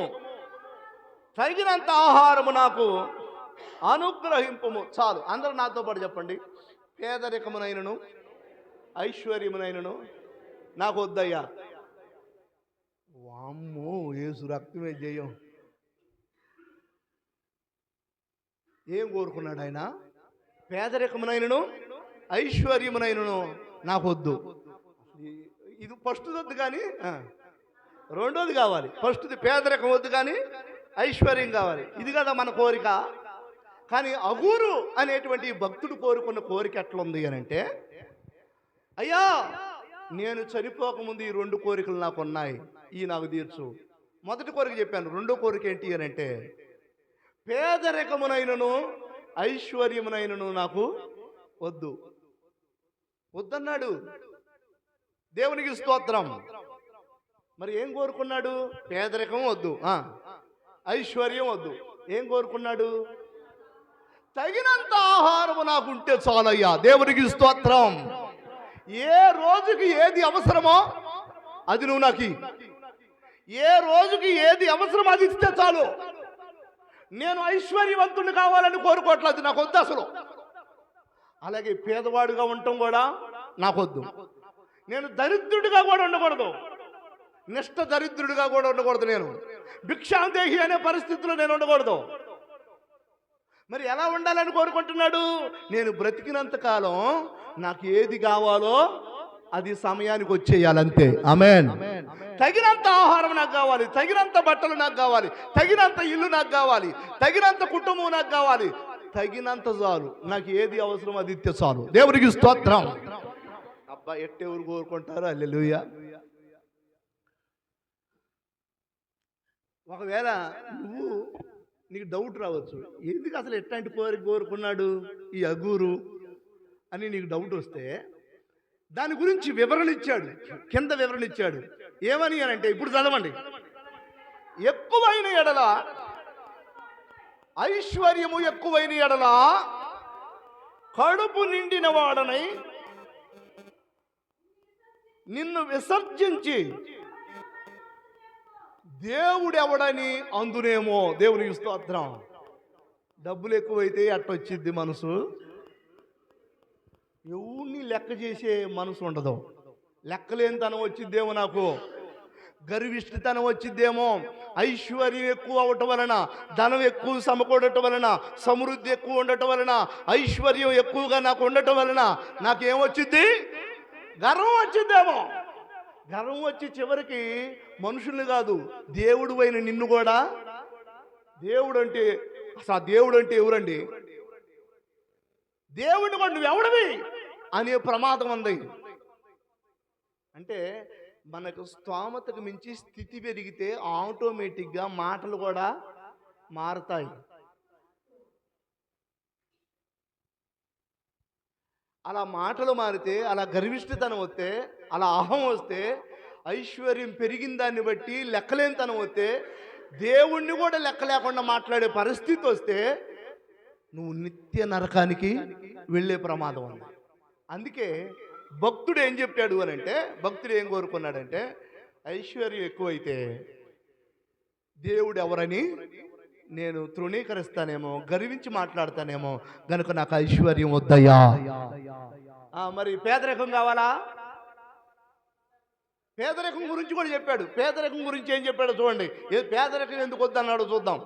తగినంత ఆహారము నాకు అనుగ్రహింపము. చాలు, అందరూ నాతో పాటు చెప్పండి. పేదరికమునైనను ఐశ్వర్యమునైనను నాకు వద్దయ్యా. వామ్మో, యేసు రక్తమే జయం. ఏం కోరుకున్నాడు ఆయన? పేదరికమునైనను ఐశ్వర్యమునైనను నాకు వద్దు. ఇది ఫస్ట్ వద్దు కానీ రెండోది కావాలి. ఫస్ట్ది పేదరికం వద్దు కానీ ఐశ్వర్యం కావాలి. ఇది కదా మన కోరిక. కానీ అగూరు అనేటువంటి భక్తుడు కోరుకున్న కోరిక ఎట్లుంది అని అంటే, అయ్యా, నేను చనిపోకముందు ఈ రెండు కోరికలు నాకు ఉన్నాయి, ఈ నాకు తీర్చు. మొదటి కోరిక చెప్పాను. రెండో కోరిక ఏంటి అని అంటే, పేదరికమునైనను ఐశ్వర్యమునైనను నాకు వద్దు. వద్దన్నాడు. దేవునికి స్తోత్రం. మరి ఏం కోరుకున్నాడు? పేదరికం వద్దు, ఐశ్వర్యం వద్దు. ఏం కోరుకున్నాడు? తగినంత ఆహారము నాకు ఉంటే చాలయ్యా. దేవునికి స్తోత్రం. ఏ రోజుకి ఏది అవసరమో అది నువ్వు నాకు, ఏ రోజుకి ఏది అవసరమో అది ఇస్తే చాలు. నేను ఐశ్వర్యవంతుని కావాలని కోరుకోవట్లేదు, నాకు వద్దు అసలు. అలాగే పేదవాడుగా ఉండటం కూడా నాకొద్దు. నేను దరిద్రుడిగా కూడా ఉండకూడదు, నిష్ఠ దరిద్రుడిగా కూడా ఉండకూడదు. నేను భిక్షాందేహి అనే పరిస్థితిలో నేను ఉండకూడదు. మరి ఎలా ఉండాలని కోరుకుంటున్నాడు? నేను బ్రతికినంత కాలం నాకు ఏది కావాలో అది సమయానికి వచ్చేయాలంతే. ఆమేన్. తగినంత ఆహారం నాకు కావాలి, తగినంత బట్టలు నాకు కావాలి, తగినంత ఇల్లు నాకు కావాలి, తగినంత కుటుంబం నాకు కావాలి, తగినంత చాలు. నాకు ఏది అవసరం అది ఇస్తే చాలు. దేవునికి స్తోత్రం. అబ్బా, ఎట్టెవరు కోరుకుంటారు? హల్లెలూయా. ఒకవేళ నీకు డౌట్ రావచ్చు, ఎందుకు అసలు ఎట్లాంటి కోరిక కోరుకున్నాడు ఈ అగూరు అని నీకు డౌట్ వస్తే, దాని గురించి వివరణ ఇచ్చాడు. కింద వివరణ ఇచ్చాడు. ఏమని అని అంటే, ఇప్పుడు చదవండి. ఎక్కువైన ఎడల, ఐశ్వర్యము ఎక్కువైన ఎడల కడుపు నిండిన వాడనై నిన్ను విసర్జించి దేవుడెవడని అందునేమో. దేవునికి స్తోత్రం. డబ్బులు ఎక్కువైతే అట్టొచ్చిద్ది మనసు. ఎవరిని లెక్క చేసే మనసు ఉండదు. లెక్కలేనితనం వచ్చిద్దేమో, నాకు గర్విష్ఠతనం వచ్చిద్దేమో. ఐశ్వర్యం ఎక్కువ అవటం వలన, ధనం ఎక్కువ సమకూడటం వలన, సమృద్ధి ఎక్కువ ఉండటం వలన, ఐశ్వర్యం ఎక్కువగా నాకు ఉండటం వలన నాకేమొచ్చిద్ది? గర్వం వచ్చిద్దేమో. గర్వం వచ్చి చివరికి మనుషుల్ని కాదు, దేవుడు అయిన నిన్ను కూడా, దేవుడు అంటే అసలు దేవుడు అంటే ఎవరండి? దేవుడిని కూడా నువ్వెవడివి అనే ప్రమాదం ఉంది. అంటే మనకు స్తోమతకు మించి స్థితి పెరిగితే ఆటోమేటిక్గా మాటలు కూడా మారుతాయి. అలా మాటలు మారితే, అలా గర్విష్ఠతనం వస్తే, అలా అహం వస్తే, ఐశ్వర్యం పెరిగిన దాన్ని బట్టి లెక్కలేనితనం వస్తే, దేవుణ్ణి కూడా లెక్క లేకుండా మాట్లాడే పరిస్థితి వస్తే నువ్వు నిత్య నరకానికి వెళ్ళే ప్రమాదం ఉంది. అందుకే భక్తుడు ఏం చెప్పాడు అని అంటే, భక్తుడు ఏం కోరుకున్నాడంటే, ఐశ్వర్యం ఎక్కువైతే దేవుడు ఎవరని నేను తృణీకరిస్తానేమో, గర్వించి మాట్లాడతానేమో, గనుక నాకు ఐశ్వర్యం వద్దయ్యా. మరి పేదరికం కావాలా? పేదరికం గురించి కూడా చెప్పాడు. పేదరికం గురించి ఏం చెప్పాడో చూడండి. పేదరికం ఎందుకు వద్దన్నాడో చూద్దాం.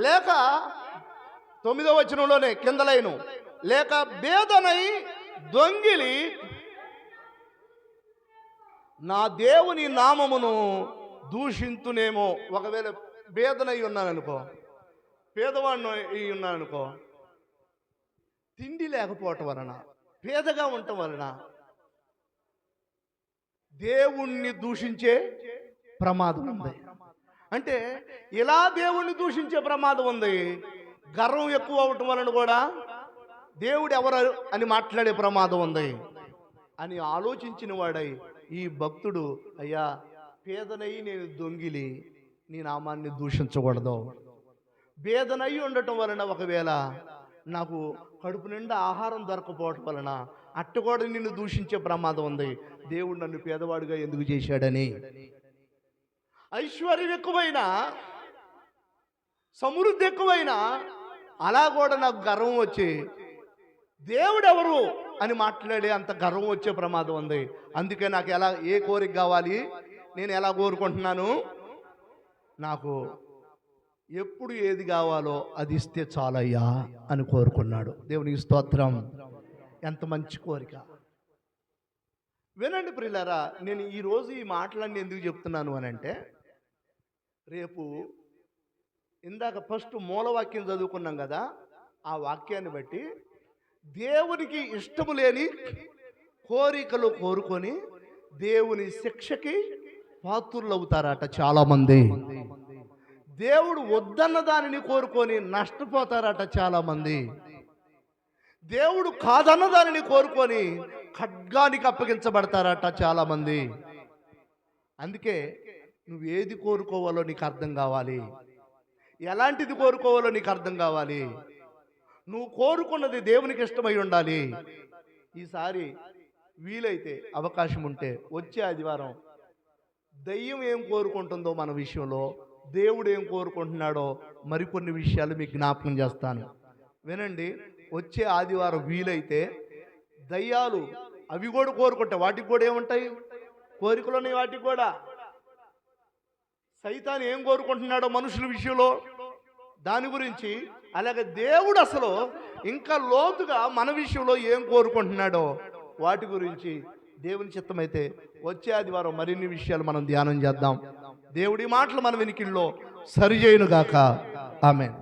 లేక 9వ వచనంలోనే కింద లైను, లేక బేదనై దొంగిలి నా దేవుని నామమును దూషింతునేమో. ఒకవేళ బేదనై ఉన్నాననుకో, పేదవాడిని అయి ఉన్నాననుకో, తిండి లేకపోవటం వలన, పేదగా ఉండటం వలన దేవుణ్ణి దూషించే ప్రమాదం ఉంది. అంటే ఇలా దేవుణ్ణి దూషించే ప్రమాదం ఉంది. గర్వం ఎక్కువ అవటం వలన కూడా దేవుడు ఎవరు అని మాట్లాడే ప్రమాదం ఉంది అని ఆలోచించిన వాడై ఈ భక్తుడు, అయ్యా పేదనై నేను దొంగిలి నీ నామాన్ని దూషించకూడదు. పేదనై ఉండటం వలన ఒకవేళ నాకు కడుపు నిండా ఆహారం దొరకపోవటం వలన అట్ట కూడా నిన్ను దూషించే ప్రమాదం ఉంది. దేవుడు నన్ను పేదవాడిగా ఎందుకు చేశాడని. ఐశ్వర్యం ఎక్కువైనా, సమృద్ధి ఎక్కువైనా అలా కూడా నాకు గర్వం వచ్చి దేవుడు ఎవరు అని మాట్లాడే అంత గర్వం వచ్చే ప్రమాదం ఉంది. అందుకే నాకు ఏ కోరిక కావాలి, నేను ఎలా కోరుకుంటున్నాను, నాకు ఎప్పుడు ఏది కావాలో అది ఇస్తే చాలయ్యా అని కోరుకున్నాడు. దేవునికి స్తోత్రం. ఎంత మంచి కోరిక. వినండి ప్రియులారా, నేను ఈరోజు ఈ మాటలన్నీ ఎందుకు చెప్తున్నాను అని అంటే, రేపు ఇందాక ఫస్ట్ మూలవాక్యం చదువుకున్నాం కదా, ఆ వాక్యాన్ని బట్టి దేవునికి ఇష్టము లేని కోరికలు కోరుకొని దేవుని శిక్షకి పాత్రులు అవుతారట చాలామంది. దేవుడు వద్దన్న దానిని కోరుకొని నష్టపోతారట చాలామంది. దేవుడు కాదన్న దానిని కోరుకొని ఖడ్గానికి అప్పగించబడతారట చాలామంది. అందుకే నువ్వు ఏది కోరుకోవాలో నీకు అర్థం కావాలి, ఎలాంటిది కోరుకోవాలో నీకు అర్థం కావాలి. నువ్వు కోరుకున్నది దేవునికి ఇష్టమై ఉండాలి. ఈసారి వీలైతే అవకాశం ఉంటే వచ్చే ఆదివారం దయ్యం ఏం కోరుకుంటుందో మన విషయంలో, దేవుడు ఏం కోరుకుంటున్నాడో మరికొన్ని విషయాలు మీకు జ్ఞాపకం చేస్తాను. వినండి, వచ్చే ఆదివారం వీలైతే దయ్యాలు అవి కూడా కోరుకుంటాయి. వాటికి కూడా ఏముంటాయి, కోరికలు ఉన్నాయి వాటికి కూడా. సైతాన్ ఏం కోరుకుంటున్నాడో మనుషుల విషయంలో దాని గురించి, అలాగే దేవుడు అసలు ఇంకా లోతుగా మన విషయంలో ఏం కోరుకుంటున్నాడో వాటి గురించి దేవుని చిత్తమైతే వచ్చే ఆదివారం మరిన్ని విషయాలు మనం ధ్యానం చేద్దాం. దేవుడి మాటలు మన వినికిల్లో సరిచేయునుగాక. ఆమేన్.